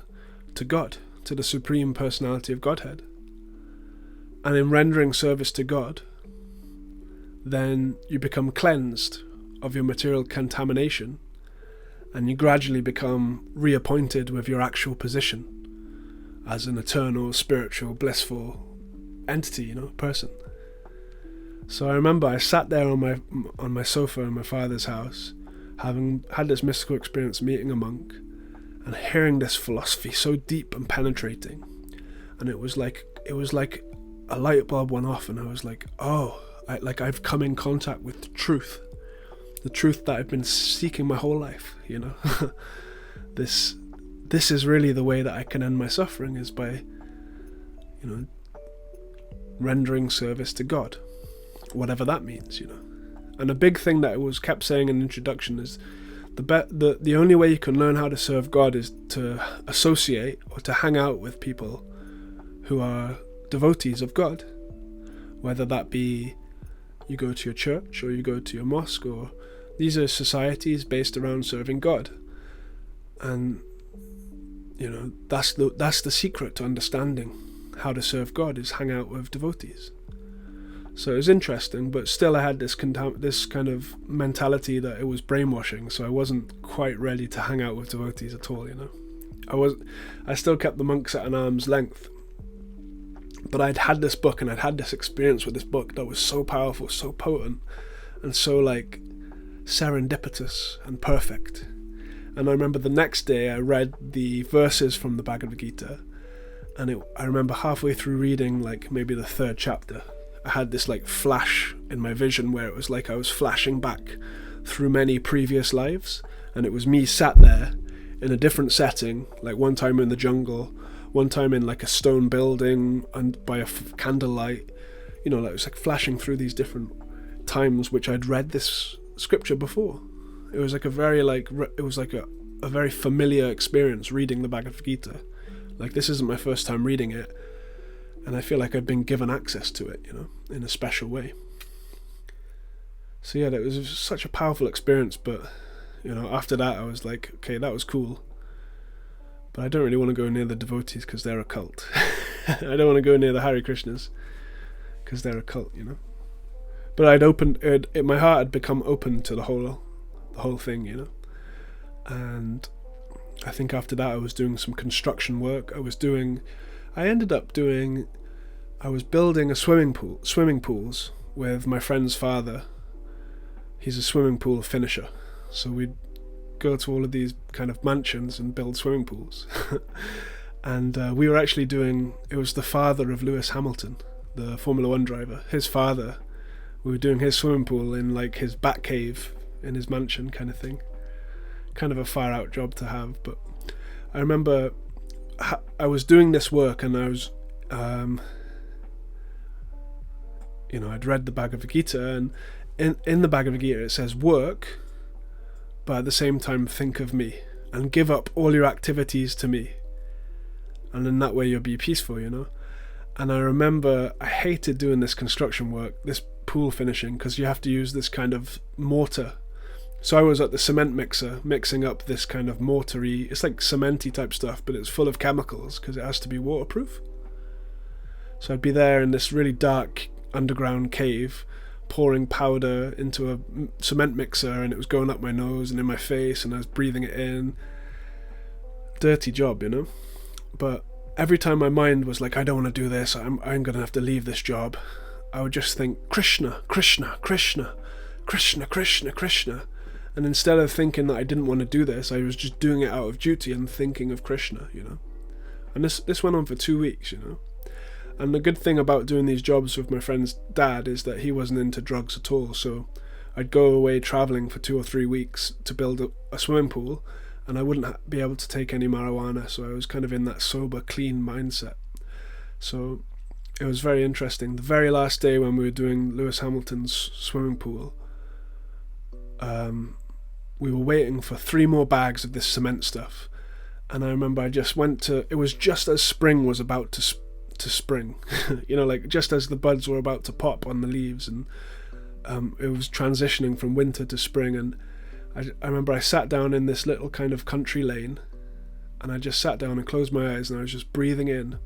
to God, to the Supreme Personality of Godhead. And in rendering service to God, then you become cleansed of your material contamination, and you gradually become reappointed with your actual position as an eternal, spiritual, blissful entity, person. So I remember I sat there on my sofa in my father's house, having had this mystical experience meeting a monk, and hearing this philosophy so deep and penetrating. And it was like a light bulb went off, and I was like, oh, I've come in contact with the truth that I've been seeking my whole life, This is really the way that I can end my suffering, is by, rendering service to God, whatever that means, And a big thing that it was kept saying in the introduction is the only way you can learn how to serve God is to associate or to hang out with people who are devotees of God, whether that be you go to your church or you go to your mosque, or these are societies based around serving God. And that's the secret to understanding how to serve God, is hang out with devotees. So it was interesting, but still I had this kind of mentality that it was brainwashing, so I wasn't quite ready to hang out with devotees at all, I still kept the monks at an arm's length. But I'd had this book, and I'd had this experience with this book that was so powerful, so potent, and so serendipitous and perfect. And I remember the next day I read the verses from the Bhagavad Gita, and I remember halfway through reading maybe the third chapter, I had this flash in my vision where it was like I was flashing back through many previous lives, and it was me sat there in a different setting, one time in the jungle, one time in a stone building and by a candlelight, it was flashing through these different times which I'd read this scripture before. It was a very familiar experience reading the Bhagavad Gita. This isn't my first time reading it, and I feel like I've been given access to it, in a special way. So yeah, it was such a powerful experience, but after that I was like, okay, that was cool, but I don't really want to go near the devotees because they're a cult. I don't want to go near the Hare Krishnas because they're a cult, But my heart had become open to the whole thing, And I think after that I was doing some construction work. I was building a swimming pools with my friend's father. He's a swimming pool finisher, so we'd go to all of these kind of mansions and build swimming pools. And we were actually it was the father of Lewis Hamilton, the Formula 1 driver, his father. We were doing his swimming pool in his bat cave in his mansion, kind of thing. Kind of a far out job to have, but I remember I was doing this work, and I was I'd read the Bhagavad Gita, and in the Bhagavad Gita it says work, but at the same time think of me and give up all your activities to me, and in that way you'll be peaceful, And I remember I hated doing this construction work, this pool finishing, because you have to use this kind of mortar. So I was at the cement mixer mixing up this kind of mortar-y, it's like cementy type stuff, but it's full of chemicals because it has to be waterproof. So I'd be there in this really dark underground cave, pouring powder into a cement mixer, and it was going up my nose and in my face, and I was breathing it in. Dirty job, But every time my mind was like, I don't want to do this, I'm going to have to leave this job, I would just think, Krishna, Krishna, Krishna, Krishna, Krishna, Krishna. And instead of thinking that I didn't want to do this, I was just doing it out of duty and thinking of Krishna, And this went on for 2 weeks, And the good thing about doing these jobs with my friend's dad is that he wasn't into drugs at all. So I'd go away traveling for 2 or 3 weeks to build a swimming pool, and I wouldn't be able to take any marijuana. So I was kind of in that sober, clean mindset. So it was very interesting. The very last day when we were doing Lewis Hamilton's swimming pool, we were waiting for 3 more bags of this cement stuff, and I remember I just it was just as spring was about to spring, just as the buds were about to pop on the leaves, and it was transitioning from winter to spring, and I remember I sat down in this little kind of country lane, and I just sat down and closed my eyes, and I was just breathing in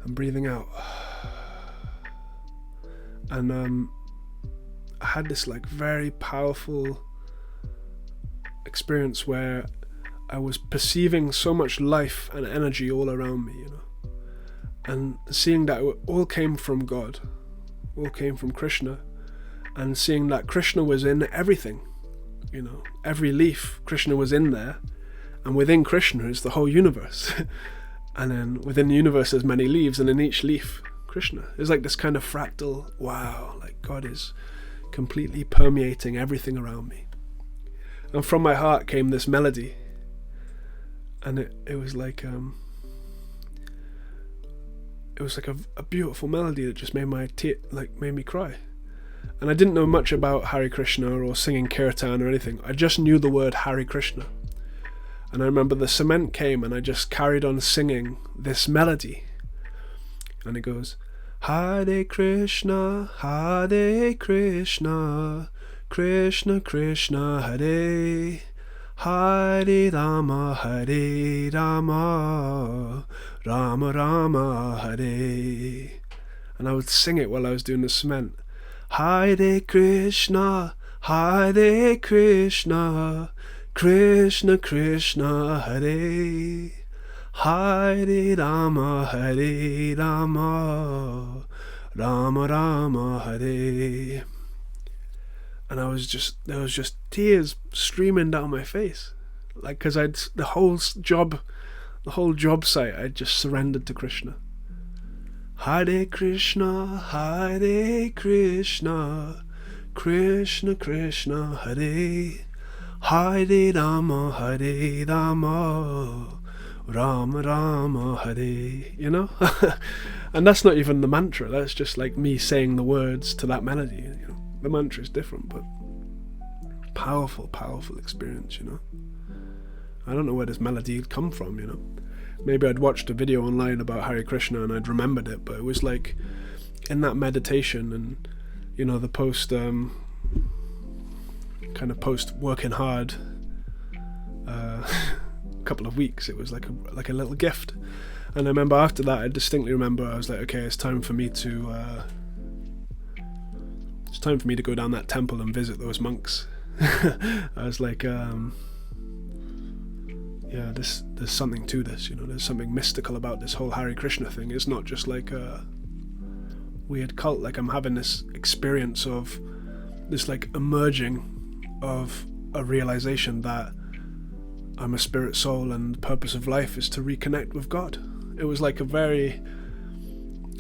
and breathing out, and I had this like very powerful experience where I was perceiving so much life and energy all around me, and seeing that it all came from God, all came from Krishna, and seeing that Krishna was in everything, every leaf, Krishna was in there, and within Krishna is the whole universe. And then within the universe there's many leaves, and in each leaf, Krishna. It's like this kind of fractal, wow, like God is completely permeating everything around me. And from my heart came this melody, and it was like a beautiful melody that just made made me cry. And I didn't know much about Hare Krishna or singing kirtan or anything. I just knew the word Hare Krishna. And I remember the cement came, and I just carried on singing this melody. And it goes, Hare Krishna, Krishna Krishna, Hare Hare Rama, Rama Rama, Hare. And I would sing it while I was doing the cement. Hare Krishna, Krishna Krishna, Hare Hare Rama, Rama Rama, Hare. And there was just tears streaming down my face, like, because the whole job site, I'd just surrendered to Krishna. Hare Krishna, Krishna Krishna, Hare Hare Rama, Rama Rama, Hare. And that's not even the mantra. That's just like me saying the words to that melody. The mantra is different, but powerful experience. I don't know where this melody had come from. Maybe I'd watched a video online about Hare Krishna and I'd remembered it, but it was like in that meditation and the post working hard couple of weeks, it was like a little gift. And I remember after that, I distinctly remember I was like, okay, it's time for me to go down that temple and visit those monks. I was like, there's something to this, there's something mystical about this whole Hare Krishna thing. It's not just like a weird cult. Like, I'm having this experience of this like emerging of a realization that I'm a spirit soul and the purpose of life is to reconnect with God. It was like a very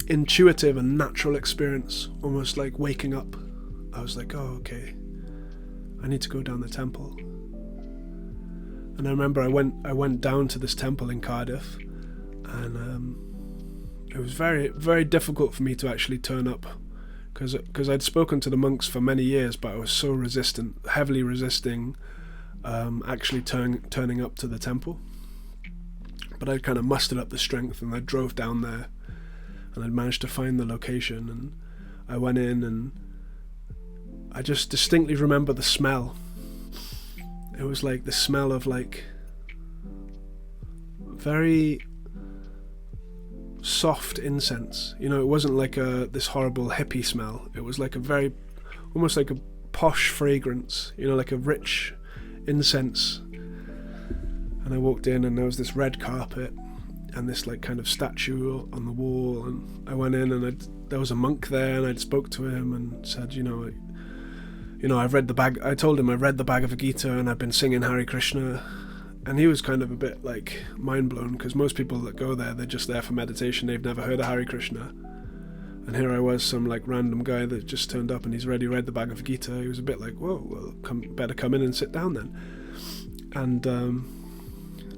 intuitive and natural experience, almost like waking up. I was like, oh, okay, I need to go down the temple. And I remember I went down to this temple in Cardiff, and it was very, very difficult for me to actually turn up, because I'd spoken to the monks for many years, but I was so heavily resisting actually turning up to the temple. But I'd kind of mustered up the strength, and I drove down there, and I'd managed to find the location, and I went in, and I just distinctly remember the smell. It was like the smell of like very soft incense. It wasn't like this horrible hippie smell. It was like a very, almost like a posh fragrance, like a rich incense. And I walked in, and there was this red carpet and this like kind of statue on the wall, and I went in, and there was a monk there, and I'd spoke to him and said, I've read the bag. I told him I read the Bhagavad Gita and I've been singing Hare Krishna, and he was kind of a bit like mind blown, because most people that go there, they're just there for meditation. They've never heard of Hare Krishna, and here I was, some like random guy that just turned up and he's already read the Bhagavad Gita. He was a bit like, whoa, well, better come in and sit down then. And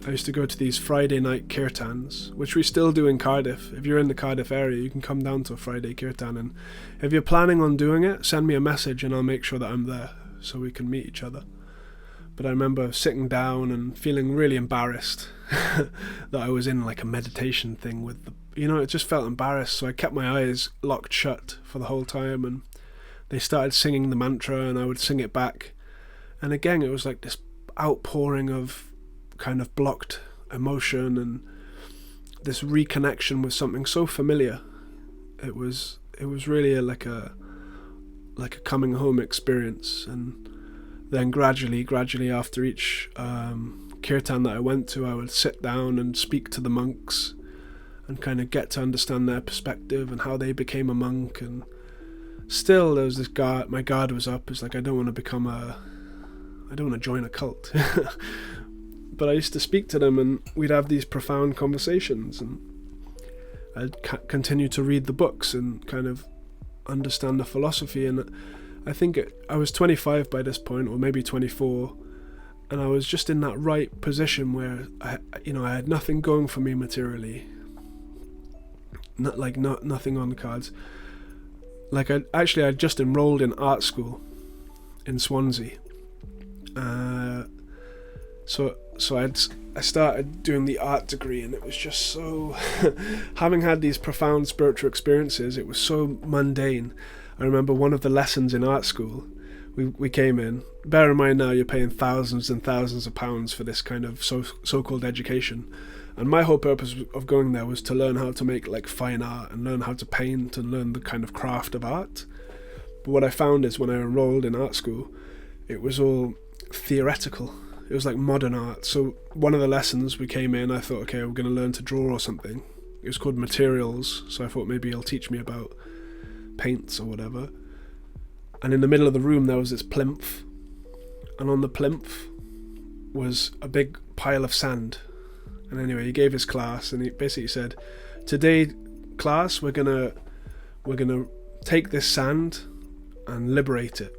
I used to go to these Friday night kirtans, which we still do in Cardiff. If you're in the Cardiff area, you can come down to a Friday kirtan, and if you're planning on doing it, send me a message and I'll make sure that I'm there so we can meet each other. But I remember sitting down and feeling really embarrassed that I was in like a meditation thing with it just felt embarrassed, so I kept my eyes locked shut for the whole time, and they started singing the mantra and I would sing it back, and again it was like this outpouring of kind of blocked emotion and this reconnection with something so familiar. It was really like a like a coming home experience. And then gradually after each kirtan that I went to, I would sit down and speak to the monks and kind of get to understand their perspective and how they became a monk. And still there was this guard, my guard was up. It's like, I don't want to join a cult. But I used to speak to them, and we'd have these profound conversations, and I'd continue to read the books and kind of understand the philosophy. And I think I was 25 by this point, or maybe 24, and I was just in that right position where I had nothing going for me materially, nothing on the cards. Like I'd just enrolled in art school in Swansea, so I started doing the art degree, and it was just so having had these profound spiritual experiences, it was so mundane. I remember one of the lessons in art school, we came in, bear in mind now you're paying thousands and thousands of pounds for this kind of so-called education, and my whole purpose of going there was to learn how to make like fine art and learn how to paint and learn the kind of craft of art. But what I found is when I enrolled in art school, it was all theoretical. It was like modern art. So one of the lessons we came in, I thought, okay, we're going to learn to draw or something. It was called materials, so I thought maybe he'll teach me about paints or whatever. And in the middle of the room there was this plinth, and on the plinth was a big pile of sand. And anyway, he gave his class, and he basically said, today class, we're gonna take this sand and liberate it.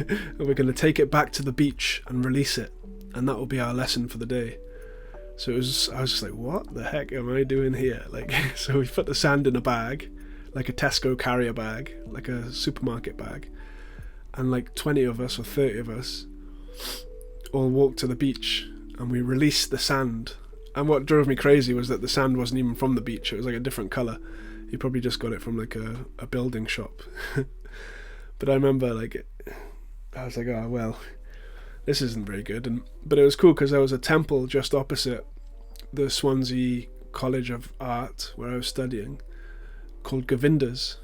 And we're gonna take it back to the beach and release it, and that will be our lesson for the day. So I was just like, what the heck am I doing here? Like, so we put the sand in a bag, like a Tesco carrier bag, like a supermarket bag, and like 20 of us or 30 of us all walked to the beach, and we released the sand. And what drove me crazy was that the sand wasn't even from the beach. It was like a different colour. He probably just got it from like a building shop. But I remember I was like, oh well, this isn't very good. But it was cool because there was a temple just opposite the Swansea College of Art where I was studying, called Govinda's,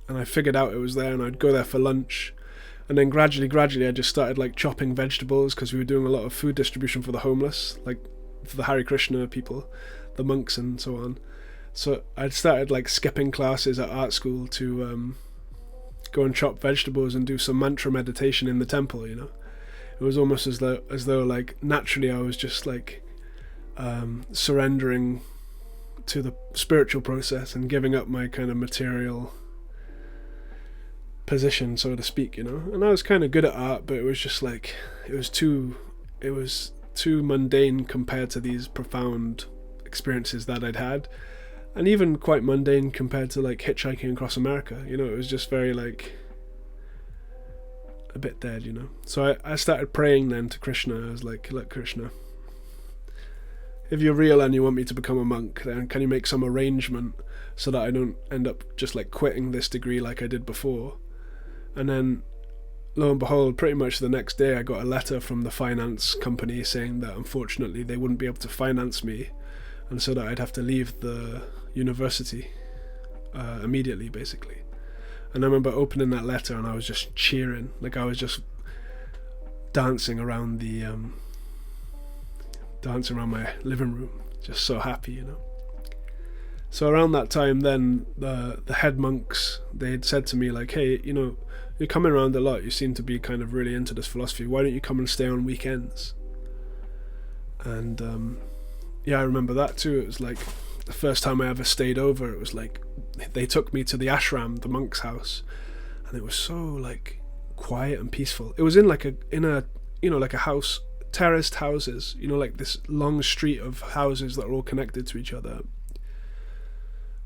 and I figured out it was there, and I'd go there for lunch. And then gradually I just started like chopping vegetables, because we were doing a lot of food distribution for the homeless, like for the Hare Krishna people, the monks and so on. So I'd started like skipping classes at art school to go and chop vegetables and do some mantra meditation in the temple, you know. It was almost as though like naturally I was just like surrendering to the spiritual process and giving up my kind of material position, so to speak, you know. And I was kind of good at art, but it was just like it was too mundane compared to these profound experiences that I'd had, and even quite mundane compared to like hitchhiking across America, you know. It was just very like a bit dead, you know. So I started praying then to Krishna. I was like, look, Krishna, if you're real and you want me to become a monk, then can you make some arrangement so that I don't end up just like quitting this degree like I did before? And then lo and behold, pretty much the next day I got a letter from the finance company saying that unfortunately they wouldn't be able to finance me, and so that I'd have to leave the university immediately, basically. And I remember opening that letter and I was just cheering, like I was just dancing around my living room, just so happy, you know. So around that time then, the head monks, they had said to me like, hey, you know, you're coming around a lot, you seem to be kind of really into this philosophy, why don't you come and stay on weekends? And yeah, I remember that too. It was like the first time I ever stayed over. It was like they took me to the ashram, the monk's house, and it was so like quiet and peaceful. It was in a house, terraced houses, you know, like this long street of houses that are all connected to each other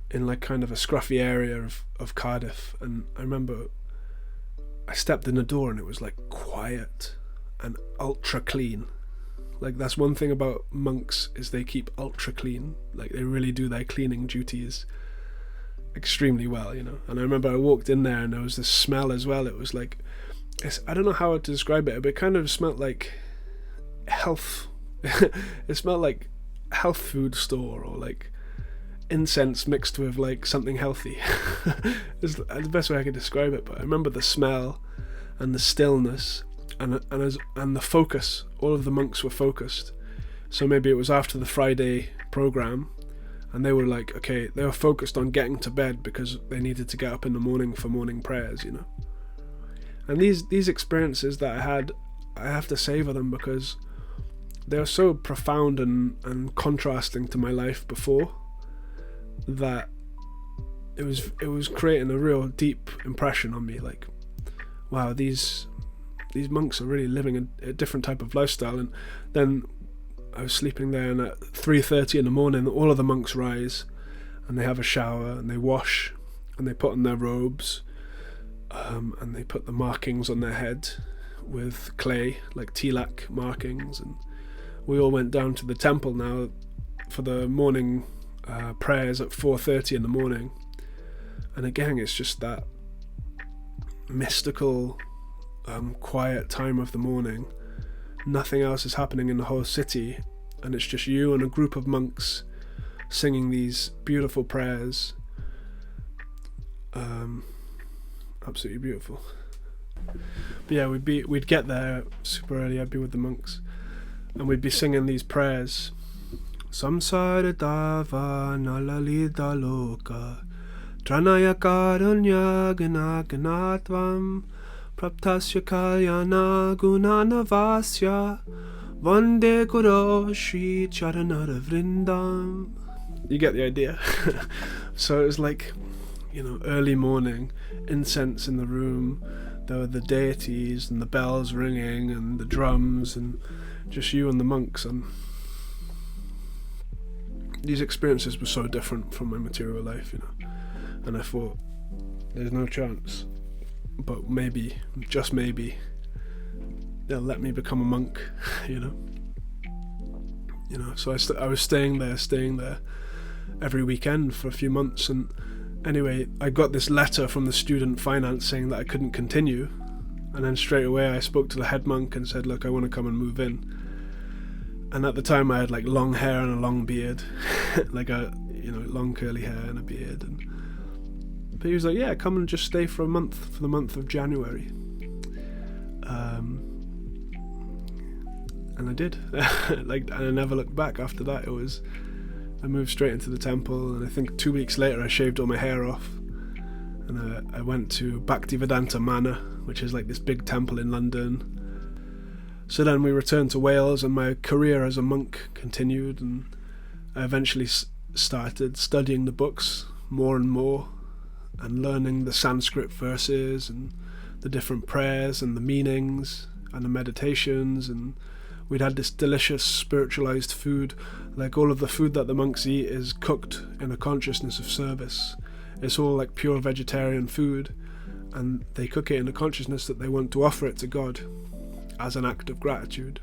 in like kind of a scruffy area of Cardiff. And I remember I stepped in the door and it was like quiet and ultra clean. Like that's one thing about monks, is they keep ultra clean. Like they really do their cleaning duties extremely well, you know. And I remember I walked in there and there was this smell as well. It was like, I don't know how to describe it, but it kind of smelled like health. It smelled like health food store, or like incense mixed with like something healthy. It's the best way I could describe it. But I remember the smell and the stillness and the focus. All of the monks were focused. So maybe it was after the Friday program, and they were like, okay, they were focused on getting to bed because they needed to get up in the morning for morning prayers, you know. And these experiences that I had, I have to savor them because they are so profound and contrasting to my life before, that it was creating a real deep impression on me. Like, wow, these monks are really living a different type of lifestyle. And then I was sleeping there, and at 3:30 in the morning, all of the monks rise, and they have a shower, and they wash, and they put on their robes, and they put the markings on their head with clay, like tilak markings. And we all went down to the temple now for the morning prayers at 4:30 in the morning. And again, it's just that mystical, quiet time of the morning. Nothing else is happening in the whole city, and it's just you and a group of monks singing these beautiful prayers. Absolutely beautiful. But yeah, we'd get there super early. I'd be with the monks, and we'd be singing these prayers. Samsara dava nalalida loka tranaya karunya ganaganatvam praptasya kalyana gunanavasya vande guru shri charanara vrindam. You get the idea. So it was like, you know, early morning, incense in the room, there were the deities and the bells ringing and the drums, and just you and the monks. And these experiences were so different from my material life, you know. And I thought, there's no chance, but maybe, just maybe, they'll let me become a monk, you know. So I was staying there every weekend for a few months. And anyway, I got this letter from the student finance saying that I couldn't continue, and then straight away I spoke to the head monk and said, look, I want to come and move in. And at the time I had like long hair and a long beard, like long curly hair and a beard. But he was like, yeah, come and just stay for a month, for the month of January. And I did. And I never looked back after that. I moved straight into the temple, and I think 2 weeks later I shaved all my hair off, and I went to Bhaktivedanta Manor, which is like this big temple in London. So then we returned to Wales, and my career as a monk continued, and I eventually started studying the books more and more, and learning the Sanskrit verses and the different prayers and the meanings and the meditations. And we'd had this delicious spiritualized food. Like, all of the food that the monks eat is cooked in a consciousness of service. It's all like pure vegetarian food, and they cook it in a consciousness that they want to offer it to God as an act of gratitude.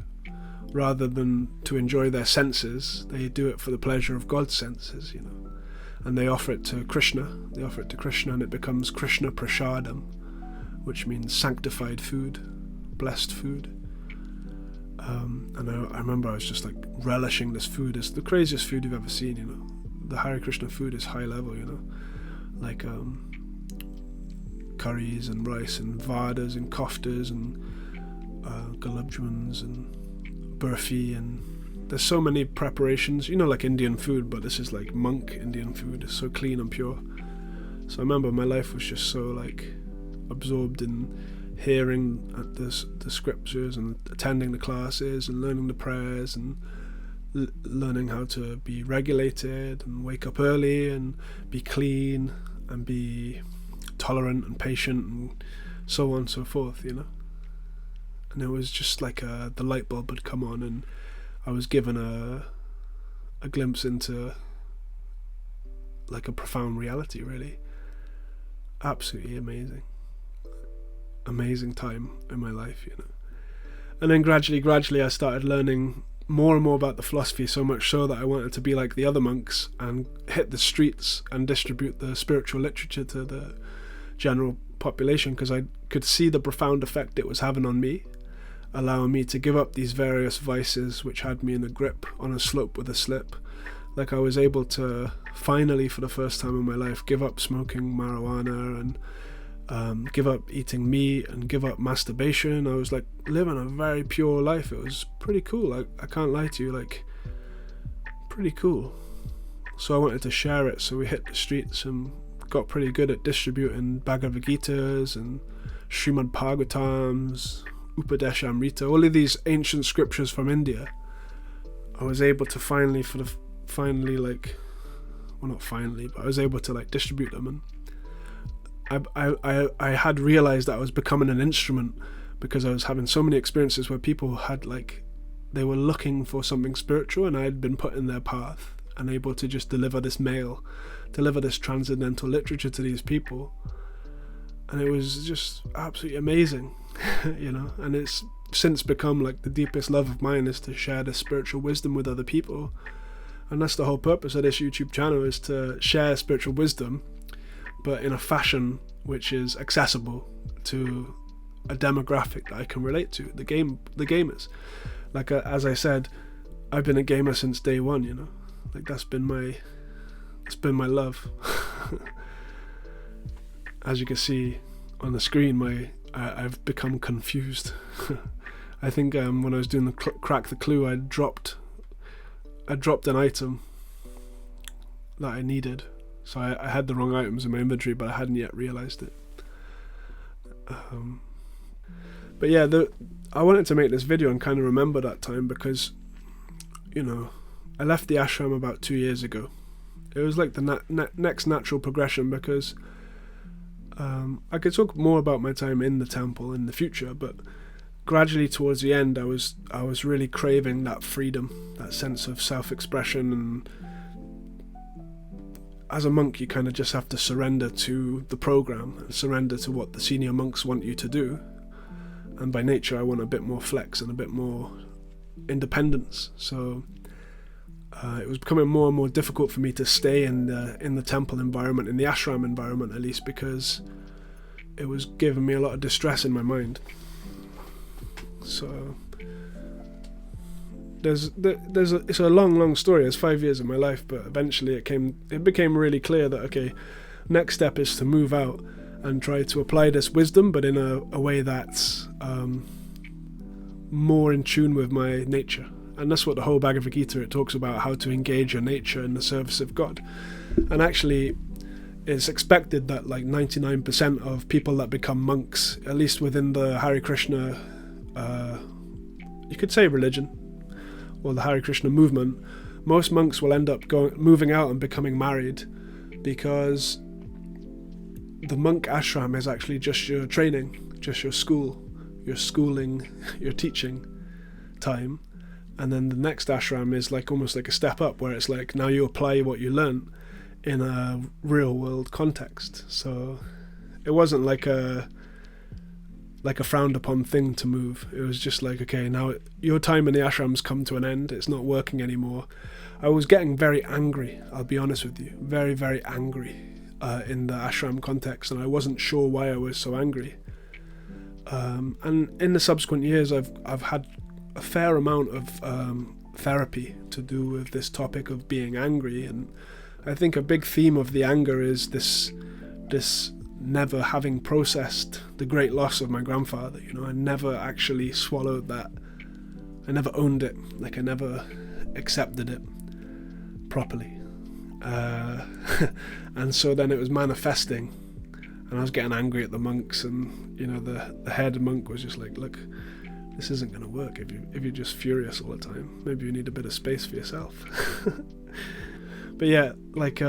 Rather than to enjoy their senses, they do it for the pleasure of God's senses, you know. And they offer it to Krishna. And it becomes Krishna Prasadam, which means sanctified food, blessed food. And I remember I was just like relishing this food. It's the craziest food you've ever seen, you know. The Hare Krishna food is high level, you know. Like curries and rice and vadas and koftas and gulab jamuns and burfi, and there's so many preparations, you know, like Indian food, but this is like monk Indian food. It's so clean and pure. So I remember my life was just so like absorbed in hearing the scriptures and attending the classes and learning the prayers and learning how to be regulated and wake up early and be clean and be tolerant and patient and so on and so forth, you know. And it was just like the light bulb had come on, and I was given a glimpse into like a profound reality, really. Absolutely amazing time in my life, you know. And then gradually I started learning more and more about the philosophy, so much so that I wanted to be like the other monks and hit the streets and distribute the spiritual literature to the general population, because I could see the profound effect it was having on me, allowing me to give up these various vices which had me in a grip on a slope with a slip, Like I was able to finally, for the first time in my life, give up smoking marijuana and give up eating meat and give up masturbation. I was like living a very pure life. It was pretty cool. I can't lie to you, like pretty cool. So I wanted to share it, so we hit the streets and got pretty good at distributing Bhagavad Gitas and Srimad Bhagavatams, Upadeshamrita, all of these ancient scriptures from India. I was able to finally I was able to like distribute them, and I had realized that I was becoming an instrument, because I was having so many experiences where people had like, they were looking for something spiritual, and I had been put in their path and able to just deliver this transcendental literature to these people. And it was just absolutely amazing, you know. And it's since become like the deepest love of mine, is to share this spiritual wisdom with other people. And that's the whole purpose of this YouTube channel, is to share spiritual wisdom, but in a fashion which is accessible to a demographic that I can relate to, the gamers. Like as I said, I've been a gamer since day one, you know. Like that's been my love. As you can see on the screen, I've become confused. I think when I was doing the crack the clue, I dropped an item that I needed, so I had the wrong items in my inventory, but I hadn't yet realized it. But yeah, I wanted to make this video and kind of remember that time, because, you know, I left the ashram about 2 years ago. It was like the next natural progression, because I could talk more about my time in the temple in the future, but gradually towards the end I was really craving that freedom, that sense of self-expression. And as a monk, you kind of just have to surrender to the program and surrender to what the senior monks want you to do. And by nature I want a bit more flex and a bit more independence, so it was becoming more and more difficult for me to stay in the temple environment, in the ashram environment at least, because it was giving me a lot of distress in my mind. So it's a long story. It's 5 years of my life, but eventually it became really clear that, okay, next step is to move out and try to apply this wisdom, but in a way that's more in tune with my nature. And that's what the whole Bhagavad Gita, it talks about how to engage your nature in the service of God. And actually, it's expected that like 99% of people that become monks, at least within the Hare Krishna, you could say religion, or the Hare Krishna movement, most monks will end up moving out and becoming married, because the monk ashram is actually just your training, just your school, your schooling, your teaching time. And then the next ashram is like almost like a step up, where it's like now you apply what you learn in a real world context. So it wasn't like a frowned upon thing to move. It was just like, okay, now your time in the ashrams come to an end. It's not working anymore. I was getting very angry, I'll be honest with you, very, very angry in the ashram context, and I wasn't sure why I was so angry. And in the subsequent years, I've had a fair amount of therapy to do with this topic of being angry, and I think a big theme of the anger is this never having processed the great loss of my grandfather. You know, I never actually swallowed that. I never owned it. Like, I never accepted it properly. And so then it was manifesting, and I was getting angry at the monks, and, you know, the head monk was just like, look, this isn't going to work if you're just furious all the time. Maybe you need a bit of space for yourself. But yeah, like,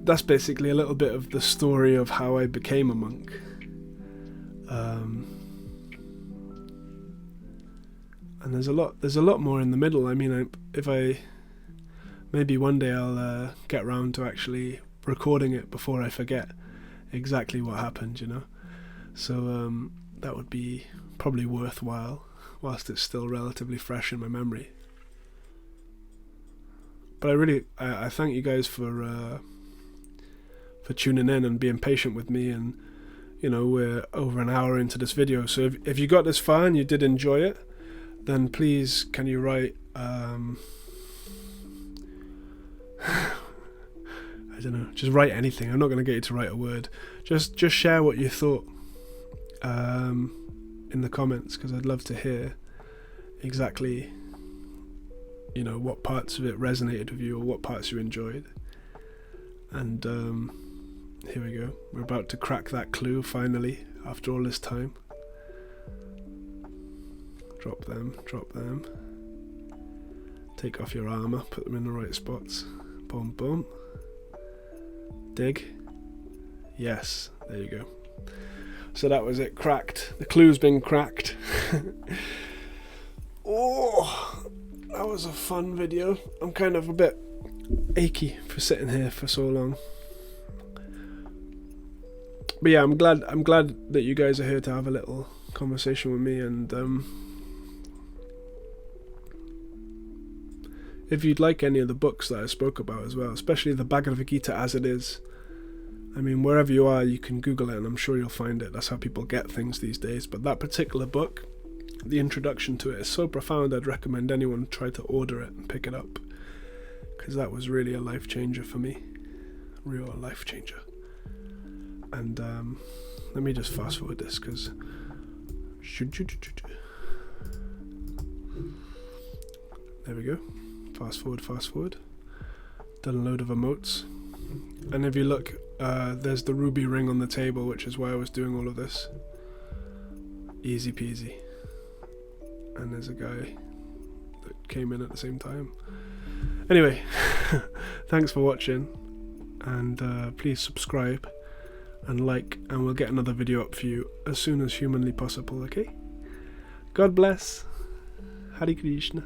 that's basically a little bit of the story of how I became a monk. And there's a lot more in the middle. I mean, maybe one day I'll get around to actually recording it before I forget exactly what happened, you know. So that would be probably worthwhile whilst it's still relatively fresh in my memory. But I thank you guys for tuning in and being patient with me. And, you know, we're over an hour into this video, so if you got this far and you did enjoy it, then please can you write don't know, just write anything. I'm not going to get you to write a word. Just share what you thought in the comments, because I'd love to hear exactly, you know, what parts of it resonated with you or what parts you enjoyed. And here we go. We're about to crack that clue finally after all this time. Drop them. Take off your armor, put them in the right spots. Boom, boom. Dig. Yes, there you go. So that was it, cracked. The clue's been cracked. Oh, that was a fun video. I'm kind of a bit achy for sitting here for so long. But yeah, I'm glad that you guys are here to have a little conversation with me, and if you'd like any of the books that I spoke about as well, especially the Bhagavad Gita as it is, I mean, wherever you are, you can Google it and I'm sure you'll find it. That's how people get things these days. But that particular book, the introduction to it is so profound, I'd recommend anyone try to order it and pick it up, because that was really a life changer for me. Real life changer. And let me just fast forward this, because there we go. Fast forward. Done a load of emotes. And if you look, there's the ruby ring on the table, which is why I was doing all of this. Easy peasy. And there's a guy that came in at the same time. Anyway, thanks for watching, and please subscribe and like, and we'll get another video up for you as soon as humanly possible, okay? God bless. Hare Krishna.